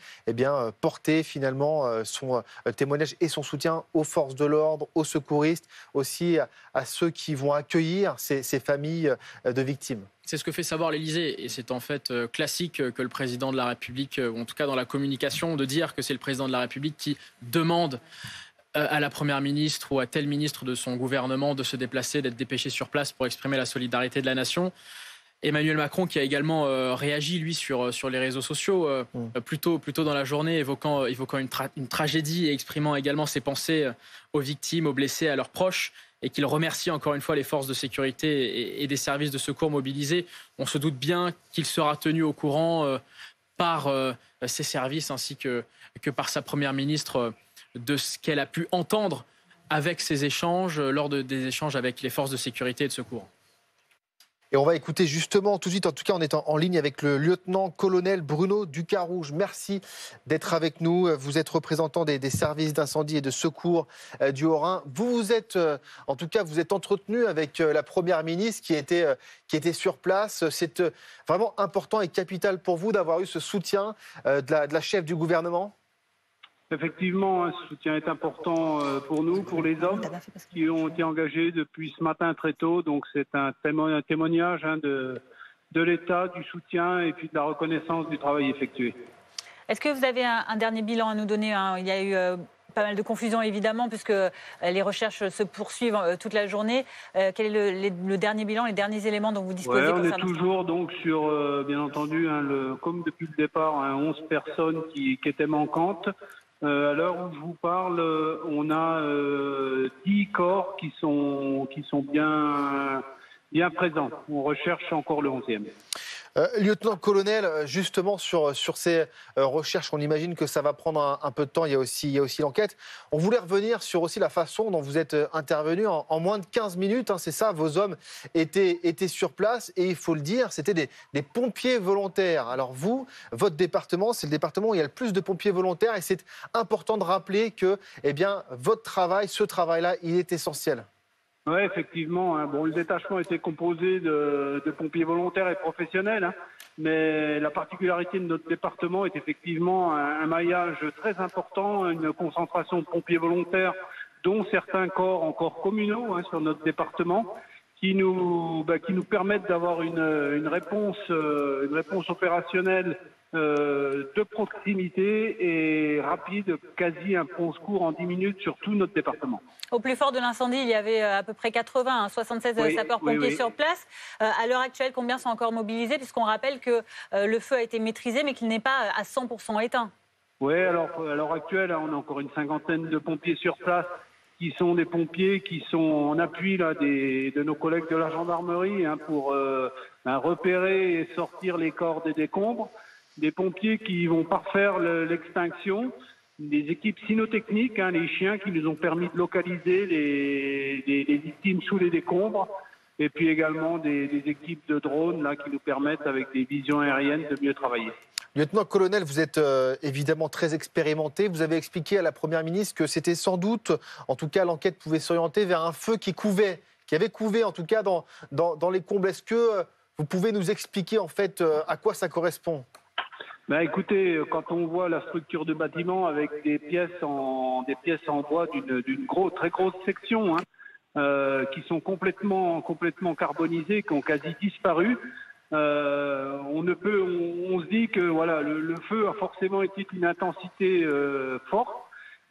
porter finalement son témoignage et son soutien aux forces de l'ordre, aux secouristes, aussi à ceux qui vont accueillir ces familles de victimes. C'est ce que fait savoir l'Élysée et c'est en fait classique que le président de la République, ou en tout cas dans la communication, de dire que c'est le président de la République qui demande à la Première ministre ou à tel ministre de son gouvernement de se déplacer, d'être dépêché sur place pour exprimer la solidarité de la nation. Emmanuel Macron qui a également réagi, lui, sur les réseaux sociaux, plutôt dans la journée, évoquant une tragédie et exprimant également ses pensées aux victimes, aux blessés, à leurs proches, et qu'il remercie encore une fois les forces de sécurité et des services de secours mobilisés. On se doute bien qu'il sera tenu au courant par ses services ainsi que par sa première ministre de ce qu'elle a pu entendre avec ces échanges, lors des échanges avec les forces de sécurité et de secours. Et on va écouter justement tout de suite, en tout cas on est en ligne avec le lieutenant-colonel Bruno Ducarouge. Merci d'être avec nous. Vous êtes représentant des services d'incendie et de secours du Haut-Rhin. Vous êtes entretenu avec la Première ministre qui était sur place. C'est vraiment important et capital pour vous d'avoir eu ce soutien de la chef du gouvernement ? Effectivement, ce soutien est important pour nous, pour les hommes qui ont été engagés depuis ce matin très tôt. Donc c'est un témoignage de l'État, du soutien et puis de la reconnaissance du travail effectué. Est-ce que vous avez un dernier bilan à nous donner ? Il y a eu pas mal de confusion évidemment puisque les recherches se poursuivent toute la journée. Quel est le dernier bilan, les derniers éléments dont vous disposez ? On est toujours donc sur, bien entendu, comme depuis le départ, 11 personnes qui étaient manquantes. À l'heure où je vous parle, on a 10 corps qui sont bien présents. On recherche encore le 11e. Lieutenant-colonel, justement sur ces recherches, on imagine que ça va prendre un peu de temps, il y a aussi l'enquête. On voulait revenir sur aussi la façon dont vous êtes intervenu en moins de 15 minutes, c'est ça, vos hommes étaient sur place et il faut le dire, c'était des pompiers volontaires. Alors vous, votre département, c'est le département où il y a le plus de pompiers volontaires et c'est important de rappeler que votre travail, ce travail-là, il est essentiel. Oui, effectivement. Le détachement était composé de pompiers volontaires et professionnels, mais la particularité de notre département est effectivement un maillage très important, une concentration de pompiers volontaires, dont certains corps encore communaux sur notre département, qui nous permettent d'avoir une réponse opérationnelle de proximité et rapide, quasi un pont secours en 10 minutes sur tout notre département. Au plus fort de l'incendie, il y avait à peu près 76 sapeurs-pompiers sur place. À l'heure actuelle, combien sont encore mobilisés, puisqu'on rappelle que le feu a été maîtrisé, mais qu'il n'est pas à 100% éteint. Oui, alors à l'heure actuelle, on a encore une cinquantaine de pompiers sur place, qui sont des pompiers qui sont en appui de nos collègues de la gendarmerie pour repérer et sortir les corps des décombres. Des pompiers qui vont parfaire l'extinction, des équipes cynotechniques, les chiens qui nous ont permis de localiser les victimes sous les décombres, et puis également des équipes de drones qui nous permettent, avec des visions aériennes, de mieux travailler. Lieutenant-colonel, vous êtes évidemment très expérimenté. Vous avez expliqué à la Première ministre que c'était sans doute, en tout cas l'enquête pouvait s'orienter vers un feu qui avait couvé en tout cas dans les combles. Est-ce que vous pouvez nous expliquer en fait à quoi ça correspond ? Écoutez, quand on voit la structure de bâtiment avec des pièces en bois d'une très grosse section, qui sont complètement carbonisées, qui ont quasi disparu, on se dit que le feu a forcément été d'une intensité forte,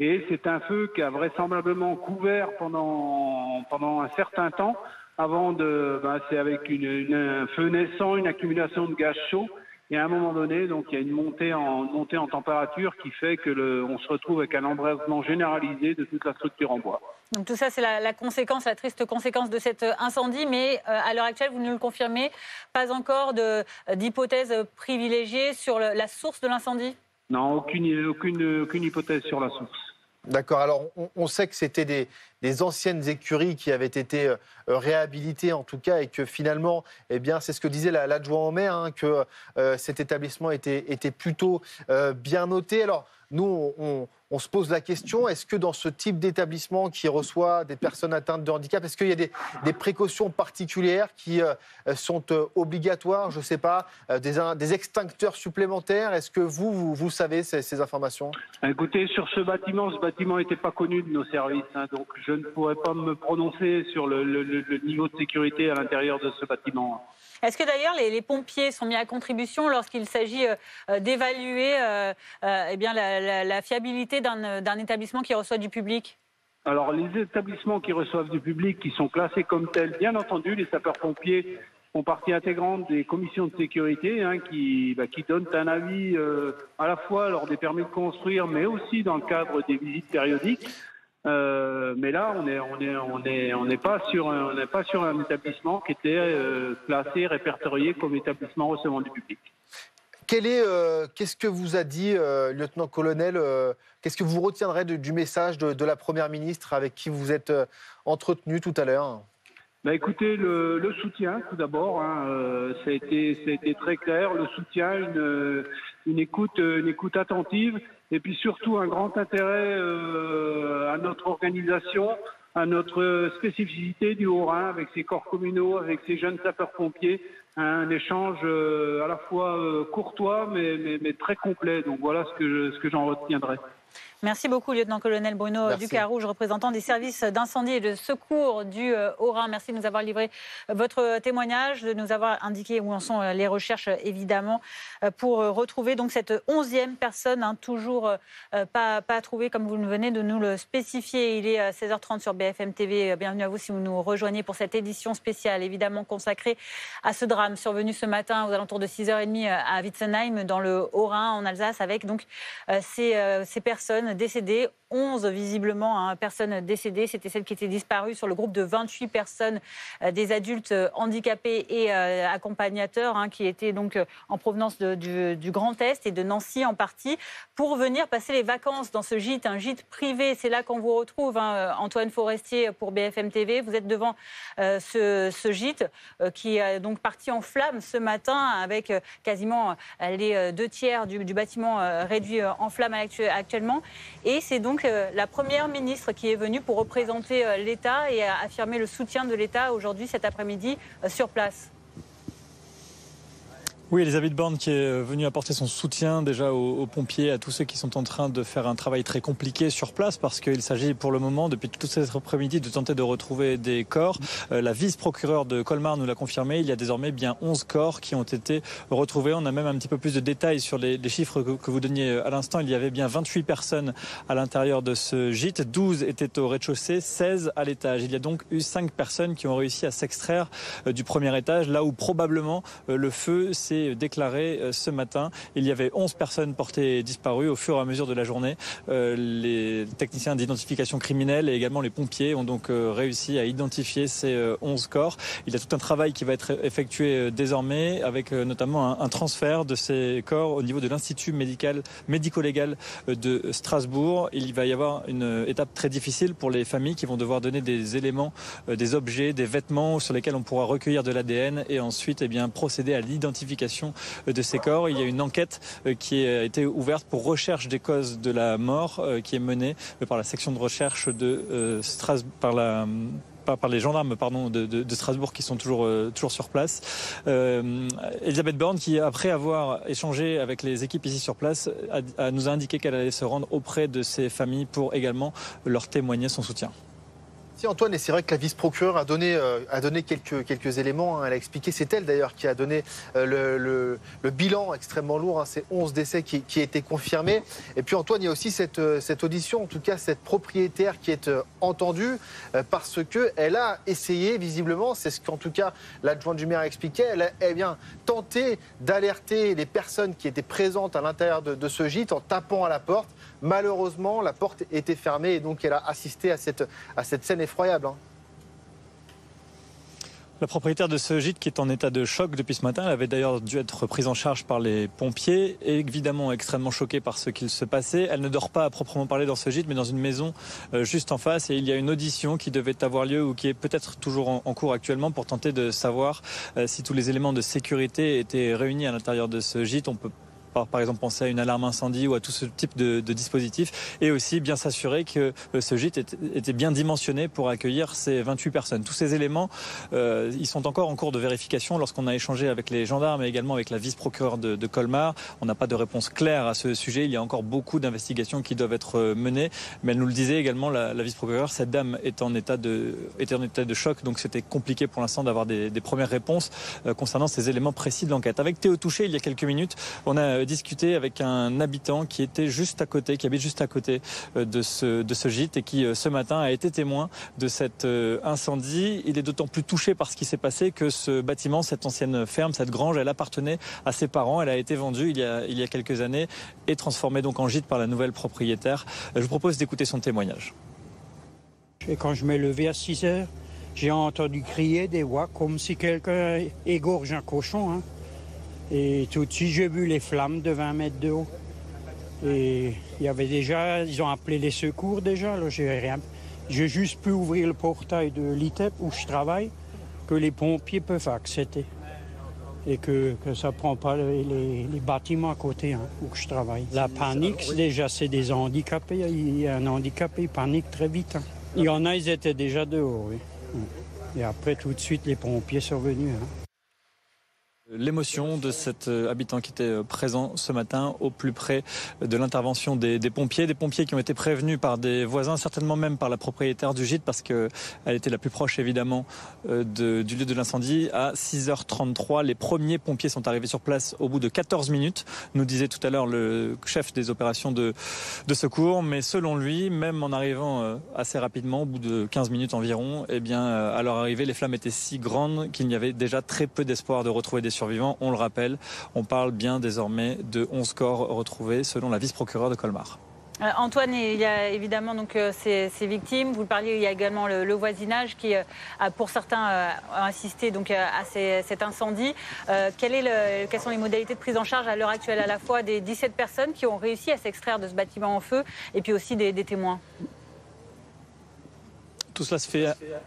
et c'est un feu qui a vraisemblablement couvert pendant un certain temps avant c'est avec un feu naissant, une accumulation de gaz chaud. Et à un moment donné, donc, il y a une montée en température qui fait qu'on se retrouve avec un embrasement généralisé de toute la structure en bois. Donc tout ça, c'est la triste conséquence de cet incendie. Mais à l'heure actuelle, vous nous le confirmez, pas encore d'hypothèse privilégiée sur la source de l'incendie ? Non, aucune hypothèse sur la source. D'accord. Alors, on sait que c'était des anciennes écuries qui avaient été réhabilitées, en tout cas, et que finalement, c'est ce que disait l'adjoint au maire, que cet établissement était plutôt bien noté. Alors, nous, on se pose la question, est-ce que dans ce type d'établissement qui reçoit des personnes atteintes de handicap, est-ce qu'il y a des précautions particulières qui sont obligatoires, je ne sais pas, des extincteurs supplémentaires? Est-ce que vous savez ces informations? Écoutez, sur ce bâtiment n'était pas connu de nos services, donc je ne pourrais pas me prononcer sur le niveau de sécurité à l'intérieur de ce bâtiment. Est-ce que d'ailleurs les pompiers sont mis à contribution lorsqu'il s'agit d'évaluer la fiabilité d'un établissement qui reçoit du public? Alors les établissements qui reçoivent du public, qui sont classés comme tels, bien entendu, les sapeurs-pompiers font partie intégrante des commissions de sécurité qui donnent un avis à la fois lors des permis de construire, mais aussi dans le cadre des visites périodiques. Mais là, on n'est pas sur un établissement qui était classé, répertorié comme établissement recevant du public. Qu'est-ce que vous a dit, lieutenant-colonel, qu'est-ce que vous retiendrez du message de la Première ministre avec qui vous êtes entretenu tout à l'heure ? Écoutez, le soutien, tout d'abord, ça a été très clair, le soutien, une écoute attentive, et puis surtout un grand intérêt à notre organisation, à notre spécificité du Haut-Rhin, avec ses corps communaux, avec ses jeunes sapeurs-pompiers, un échange à la fois courtois mais très complet. Donc voilà ce que j'en retiendrai. Merci beaucoup, lieutenant-colonel Bruno Ducarouge, représentant des services d'incendie et de secours du Haut-Rhin. Merci de nous avoir livré votre témoignage, de nous avoir indiqué où en sont les recherches, évidemment, pour retrouver donc cette 11e personne, toujours pas trouvée, comme vous venez de nous le spécifier. Il est 16h30 sur BFM TV. Bienvenue à vous si vous nous rejoignez pour cette édition spéciale, évidemment consacrée à ce drame survenu ce matin aux alentours de 6h30 à Witzenheim, dans le Haut-Rhin, en Alsace, avec donc ces personnes décédées, 11 visiblement personnes décédées. C'était celles qui étaient disparues sur le groupe de 28 personnes, des adultes handicapés et accompagnateurs, qui étaient donc en provenance du Grand Est et de Nancy en partie, pour venir passer les vacances dans ce gîte, un gîte privé. C'est là qu'on vous retrouve, Antoine Forestier pour BFM TV. Vous êtes devant ce gîte qui est donc parti en flammes ce matin, avec quasiment les 2/3 du bâtiment réduit en flammes actuellement. Et c'est donc la Première ministre qui est venue pour représenter l'État et affirmer le soutien de l'État aujourd'hui, cet après-midi, sur place. Oui, Elisabeth Borne qui est venue apporter son soutien déjà aux pompiers, à tous ceux qui sont en train de faire un travail très compliqué sur place, parce qu'il s'agit pour le moment, depuis tout cet après-midi, de tenter de retrouver des corps. La vice-procureure de Colmar nous l'a confirmé, il y a désormais bien 11 corps qui ont été retrouvés. On a même un petit peu plus de détails sur les chiffres que vous donniez à l'instant. Il y avait bien 28 personnes à l'intérieur de ce gîte, 12 étaient au rez-de-chaussée, 16 à l'étage. Il y a donc eu 5 personnes qui ont réussi à s'extraire du premier étage, là où probablement le feu s'est déclaré ce matin. Il y avait 11 personnes portées disparues au fur et à mesure de la journée. Les techniciens d'identification criminelle et également les pompiers ont donc réussi à identifier ces 11 corps. Il y a tout un travail qui va être effectué désormais, avec notamment un transfert de ces corps au niveau de l'Institut médico-légal de Strasbourg. Il va y avoir une étape très difficile pour les familles qui vont devoir donner des éléments, des objets, des vêtements sur lesquels on pourra recueillir de l'ADN et ensuite procéder à l'identification de ces corps. Il y a une enquête qui a été ouverte pour recherche des causes de la mort qui est menée par la section de recherche de Strasbourg, par les gendarmes de Strasbourg qui sont toujours sur place. Elisabeth Borne qui, après avoir échangé avec les équipes ici sur place, nous a indiqué qu'elle allait se rendre auprès de ces familles pour également leur témoigner son soutien. Antoine, et c'est vrai que la vice-procureure a donné quelques éléments. Elle a expliqué, c'est elle d'ailleurs qui a donné le bilan extrêmement lourd, ces 11 décès qui a été confirmé. Et puis Antoine, il y a aussi cette audition, en tout cas cette propriétaire qui est entendue, parce qu'elle a essayé, visiblement, c'est ce qu'en tout cas l'adjointe du maire a expliqué, elle a tenté d'alerter les personnes qui étaient présentes à l'intérieur de ce gîte en tapant à la porte. Malheureusement, la porte était fermée et donc elle a assisté à cette scène effroyable. La propriétaire de ce gîte qui est en état de choc depuis ce matin, elle avait d'ailleurs dû être prise en charge par les pompiers, et évidemment extrêmement choquée par ce qu'il se passait. Elle ne dort pas à proprement parler dans ce gîte, mais dans une maison juste en face, et il y a une audition qui devait avoir lieu ou qui est peut-être toujours en cours actuellement pour tenter de savoir si tous les éléments de sécurité étaient réunis à l'intérieur de ce gîte. On peut par exemple penser à une alarme incendie ou à tout ce type de dispositif, et aussi bien s'assurer que ce gîte était bien dimensionné pour accueillir ces 28 personnes. Tous ces éléments, ils sont encore en cours de vérification. Lorsqu'on a échangé avec les gendarmes et également avec la vice-procureure de Colmar, on n'a pas de réponse claire à ce sujet. Il y a encore beaucoup d'investigations qui doivent être menées, mais elle nous le disait également, la vice-procureure, cette dame était en état de choc, donc c'était compliqué pour l'instant d'avoir des premières réponses concernant ces éléments précis de l'enquête. Avec Théo Touché, il y a quelques minutes, on a discuté avec un habitant qui était juste à côté, qui habite juste à côté de ce gîte et qui ce matin a été témoin de cet incendie. Il est d'autant plus touché par ce qui s'est passé que ce bâtiment, cette ancienne ferme, cette grange, elle appartenait à ses parents. Elle a été vendue il y a quelques années et transformée donc en gîte par la nouvelle propriétaire. Je vous propose d'écouter son témoignage. Et quand je m'ai levé à 6 heures, j'ai entendu crier des voix comme si quelqu'un égorge un cochon. Hein. Et tout de suite, j'ai vu les flammes de 20 mètres de haut. Et il y avait déjà, ils ont appelé les secours déjà. Là, j'ai juste pu ouvrir le portail de l'ITEP où je travaille, que les pompiers peuvent accéder. Et que ça ne prend pas les bâtiments à côté hein, où je travaille. La panique, déjà, c'est des handicapés. Il y a un handicapé, il panique très vite. Hein. Il y en a, ils étaient déjà dehors, oui. Et après, tout de suite, les pompiers sont venus. Hein. L'émotion de cet habitant qui était présent ce matin au plus près de l'intervention des pompiers qui ont été prévenus par des voisins, certainement même par la propriétaire du gîte parce qu'elle était la plus proche évidemment du lieu de l'incendie. À 6h33, les premiers pompiers sont arrivés sur place au bout de 14 minutes, nous disait tout à l'heure le chef des opérations de secours, mais selon lui, même en arrivant assez rapidement, au bout de 15 minutes environ, eh bien, à leur arrivée, les flammes étaient si grandes qu'il n'y avait déjà très peu d'espoir de retrouver des survivants. On le rappelle, on parle bien désormais de 11 corps retrouvés selon la vice-procureure de Colmar. Antoine, il y a évidemment donc, ces victimes. Vous le parliez, il y a également le voisinage qui, pour certains, a assisté donc, à cet incendie. Quelles sont les modalités de prise en charge à l'heure actuelle à la fois des 17 personnes qui ont réussi à s'extraire de ce bâtiment en feu et puis aussi des témoins? Tout cela se fait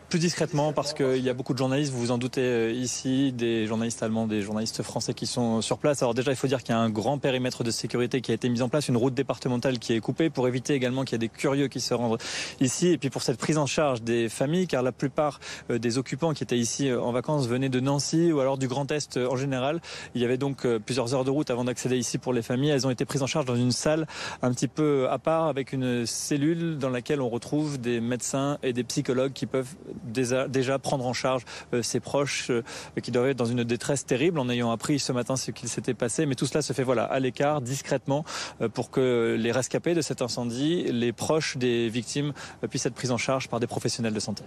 plus discrètement parce qu'il y a beaucoup de journalistes, vous vous en doutez ici, des journalistes allemands, des journalistes français qui sont sur place. Alors déjà, il faut dire qu'il y a un grand périmètre de sécurité qui a été mis en place, une route départementale qui est coupée pour éviter également qu'il y ait des curieux qui se rendent ici. Et puis pour cette prise en charge des familles, car la plupart des occupants qui étaient ici en vacances venaient de Nancy ou alors du Grand Est en général. Il y avait donc plusieurs heures de route avant d'accéder ici pour les familles. Elles ont été prises en charge dans une salle un petit peu à part avec une cellule dans laquelle on retrouve des médecins et des psychologues qui peuvent déjà prendre en charge ses proches qui doivent être dans une détresse terrible en ayant appris ce matin ce qu'il s'était passé. Mais tout cela se fait à l'écart, discrètement, pour que les rescapés de cet incendie, les proches des victimes puissent être pris en charge par des professionnels de santé.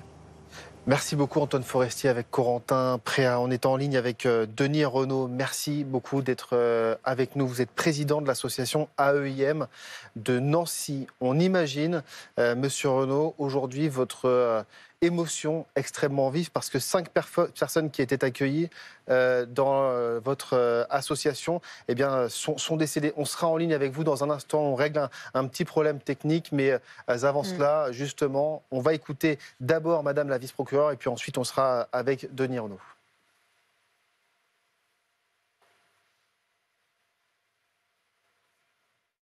Merci beaucoup Antoine Forestier avec Corentin Préat. On est en ligne avec Denis Renaud. Merci beaucoup d'être avec nous. Vous êtes président de l'association AEIM de Nancy. On imagine, Monsieur Renaud, aujourd'hui votre émotion extrêmement vive parce que 5 personnes qui étaient accueillies dans votre association eh bien, sont décédées. On sera en ligne avec vous dans un instant. On règle un petit problème technique, mais avant cela, justement, on va écouter d'abord Madame la vice-procureure et puis ensuite on sera avec Denis Renaud.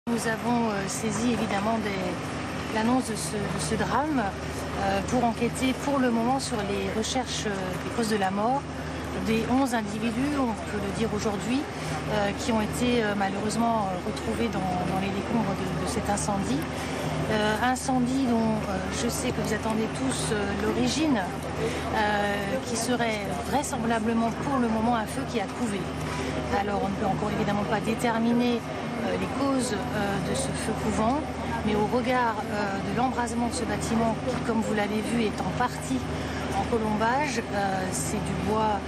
Nous avons saisi évidemment l'annonce de ce drame pour enquêter pour le moment sur les recherches des causes de la mort des 11 individus, on peut le dire aujourd'hui, qui ont été malheureusement retrouvés dans les décombres de cet incendie. Incendie dont je sais que vous attendez tous l'origine, qui serait vraisemblablement pour le moment un feu qui a couvé. Alors on ne peut encore évidemment pas déterminer les causes de ce feu couvant, mais au regard de l'embrasement de ce bâtiment qui, comme vous l'avez vu, est en partie en colombage, c'est du bois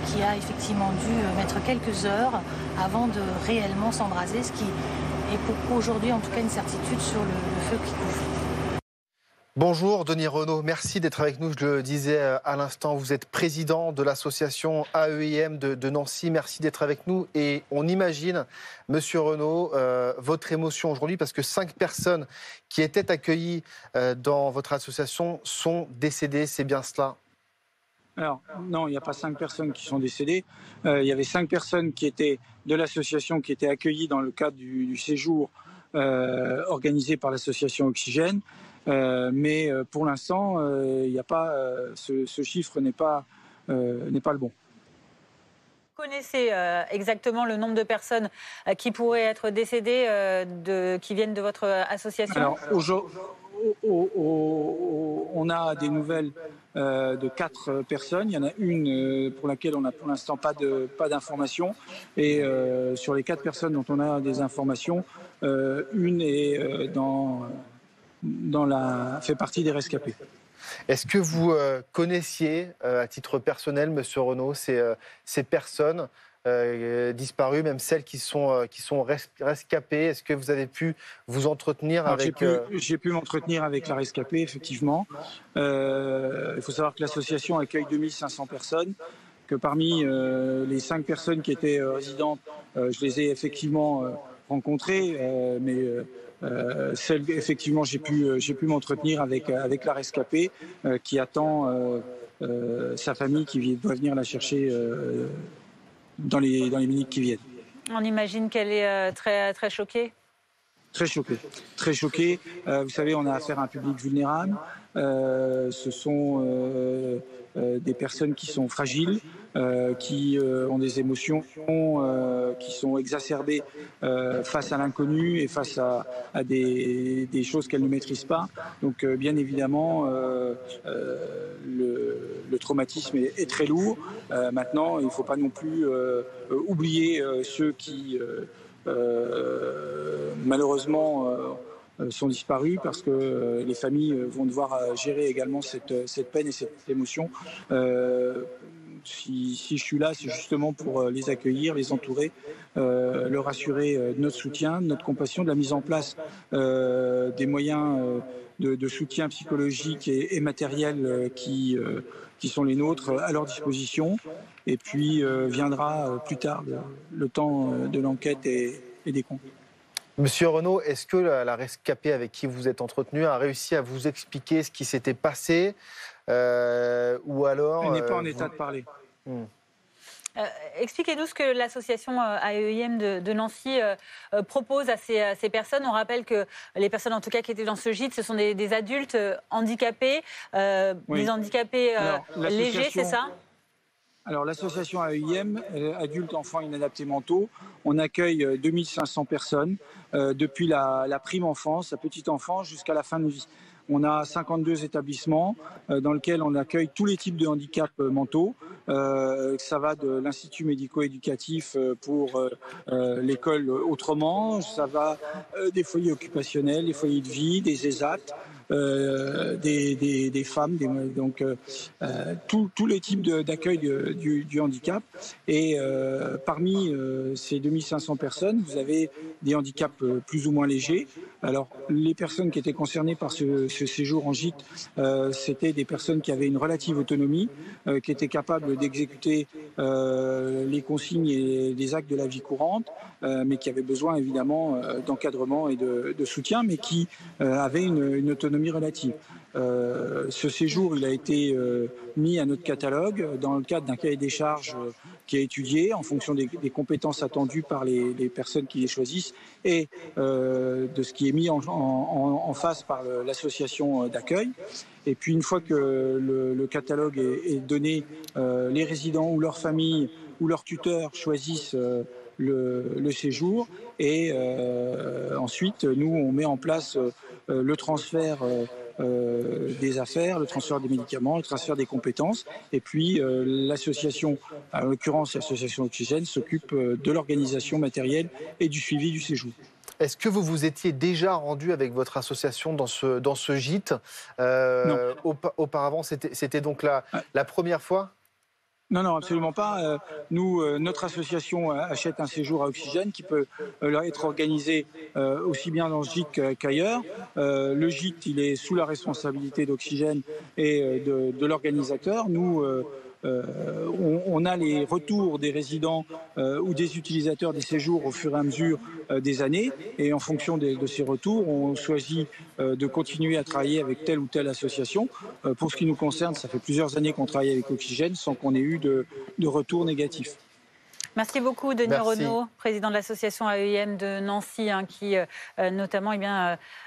qui a effectivement dû mettre quelques heures avant de réellement s'embraser, ce qui est pour aujourd'hui en tout cas une certitude sur le feu qui couvre. Bonjour Denis Renaud, merci d'être avec nous. Je le disais à l'instant, vous êtes président de l'association AEIM de Nancy. Merci d'être avec nous. Et on imagine, Monsieur Renaud, votre émotion aujourd'hui parce que 5 personnes qui étaient accueillies dans votre association sont décédées. C'est bien cela? Alors, non, il n'y a pas 5 personnes qui sont décédées. Il y avait 5 personnes qui étaient de l'association qui étaient accueillies dans le cadre du séjour organisé par l'association Oxygène. Mais pour l'instant, il n'y a pas, ce chiffre n'est pas le bon. Vous connaissez exactement le nombre de personnes qui pourraient être décédées, qui viennent de votre association? Alors, on a des nouvelles de 4 personnes. Il y en a une pour laquelle on n'a pour l'instant pas d'informations. Et sur les 4 personnes dont on a des informations, une est fait partie des rescapés. Est-ce que vous connaissiez, à titre personnel, Monsieur Renaud, ces personnes disparues, même celles qui sont rescapées? Est-ce que vous avez pu vous entretenir avec... J'ai pu m'entretenir avec la rescapée, effectivement. Il faut savoir que l'association accueille 2500 personnes, que parmi les 5 personnes qui étaient résidentes, je les ai effectivement rencontrées, mais celles, effectivement, j'ai pu m'entretenir avec la rescapée qui attend sa famille qui doit venir la chercher dans les minutes qui viennent. On imagine qu'elle est très, très choquée. Très choquée, très choquée. Vous savez, on a affaire à un public vulnérable. Ce sont des personnes qui sont fragiles, qui ont des émotions qui sont exacerbées face à l'inconnu et face à des choses qu'elles ne maîtrisent pas. Donc, bien évidemment, le traumatisme est très lourd. Maintenant, il ne faut pas non plus oublier ceux qui... malheureusement sont disparus parce que les familles vont devoir gérer également cette peine et cette émotion. Si je suis là, c'est justement pour les accueillir, les entourer, leur assurer notre soutien, notre compassion, de la mise en place des moyens de soutien psychologique et matériel qui sont les nôtres à leur disposition. Et puis viendra plus tard le temps de l'enquête et des comptes. Monsieur Renaud, est-ce que la rescapée avec qui vous êtes entretenu a réussi à vous expliquer ce qui s'était passé ou alors... Elle n'est pas en état de parler. Expliquez-nous ce que l'association AEIM de Nancy propose à ces personnes. On rappelle que les personnes, en tout cas, qui étaient dans ce gîte, ce sont des adultes handicapés, des handicapés légers, c'est ça ? Alors, l'association AEIM, adultes, enfants inadaptés mentaux, on accueille 2500 personnes depuis la prime enfance, la petite enfance, jusqu'à la fin de vie. On a 52 établissements dans lesquels on accueille tous les types de handicaps mentaux. Ça va de l'institut médico-éducatif pour l'école autrement, ça va des foyers occupationnels, des foyers de vie, des ESAT, des femmes, donc tous les types d'accueil du handicap. Et parmi ces 2500 personnes, vous avez des handicaps plus ou moins légers. Alors, les personnes qui étaient concernées par ce séjour en gîte, c'était des personnes qui avaient une relative autonomie, qui étaient capables d'exécuter les consignes et les actes de la vie courante, mais qui avaient besoin évidemment d'encadrement et de soutien, mais qui avaient une autonomie relative. Ce séjour, il a été mis à notre catalogue dans le cadre d'un cahier des charges qui est étudié en fonction des compétences attendues par les personnes qui les choisissent et de ce qui est mis en face par l'association d'accueil. Et puis une fois que le catalogue est donné, les résidents ou leurs familles ou leurs tuteurs choisissent le séjour et ensuite nous on met en place le transfert des affaires, le transfert des médicaments, le transfert des compétences. Et puis l'association, en l'occurrence l'association Oxygène, s'occupe de l'organisation matérielle et du suivi du séjour. Est-ce que vous vous étiez déjà rendu avec votre association dans ce gîte Non. Auparavant, c'était donc la première fois ? Non, absolument pas. Nous, notre association achète un séjour à Oxygène qui peut être organisé aussi bien dans ce gîte qu'ailleurs. Le gîte, il est sous la responsabilité d'Oxygène et de l'organisateur. Nous, on a les retours des résidents ou des utilisateurs des séjours au fur et à mesure des années et en fonction de ces retours, on choisit de continuer à travailler avec telle ou telle association. Pour ce qui nous concerne, ça fait plusieurs années qu'on travaille avec Oxygène sans qu'on ait eu de retour négatif. Merci beaucoup, Denis Renaud, président de l'association AEIM de Nancy, qui notamment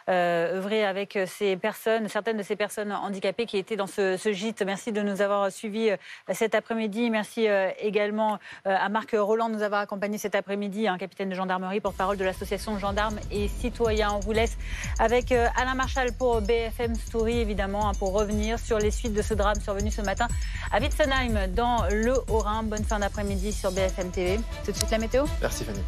œuvrait avec certaines de ces personnes handicapées qui étaient dans ce gîte. Merci de nous avoir suivis cet après-midi. Merci également à Marc Rolland de nous avoir accompagnés cet après-midi, capitaine de gendarmerie, porte-parole de l'association Gendarmes et Citoyens. On vous laisse avec Alain Marchal pour BFM Story, évidemment, pour revenir sur les suites de ce drame survenu ce matin à Witzenheim, dans le Haut-Rhin. Bonne fin d'après-midi sur BFM TV. Tout de suite la météo. Merci Fanny.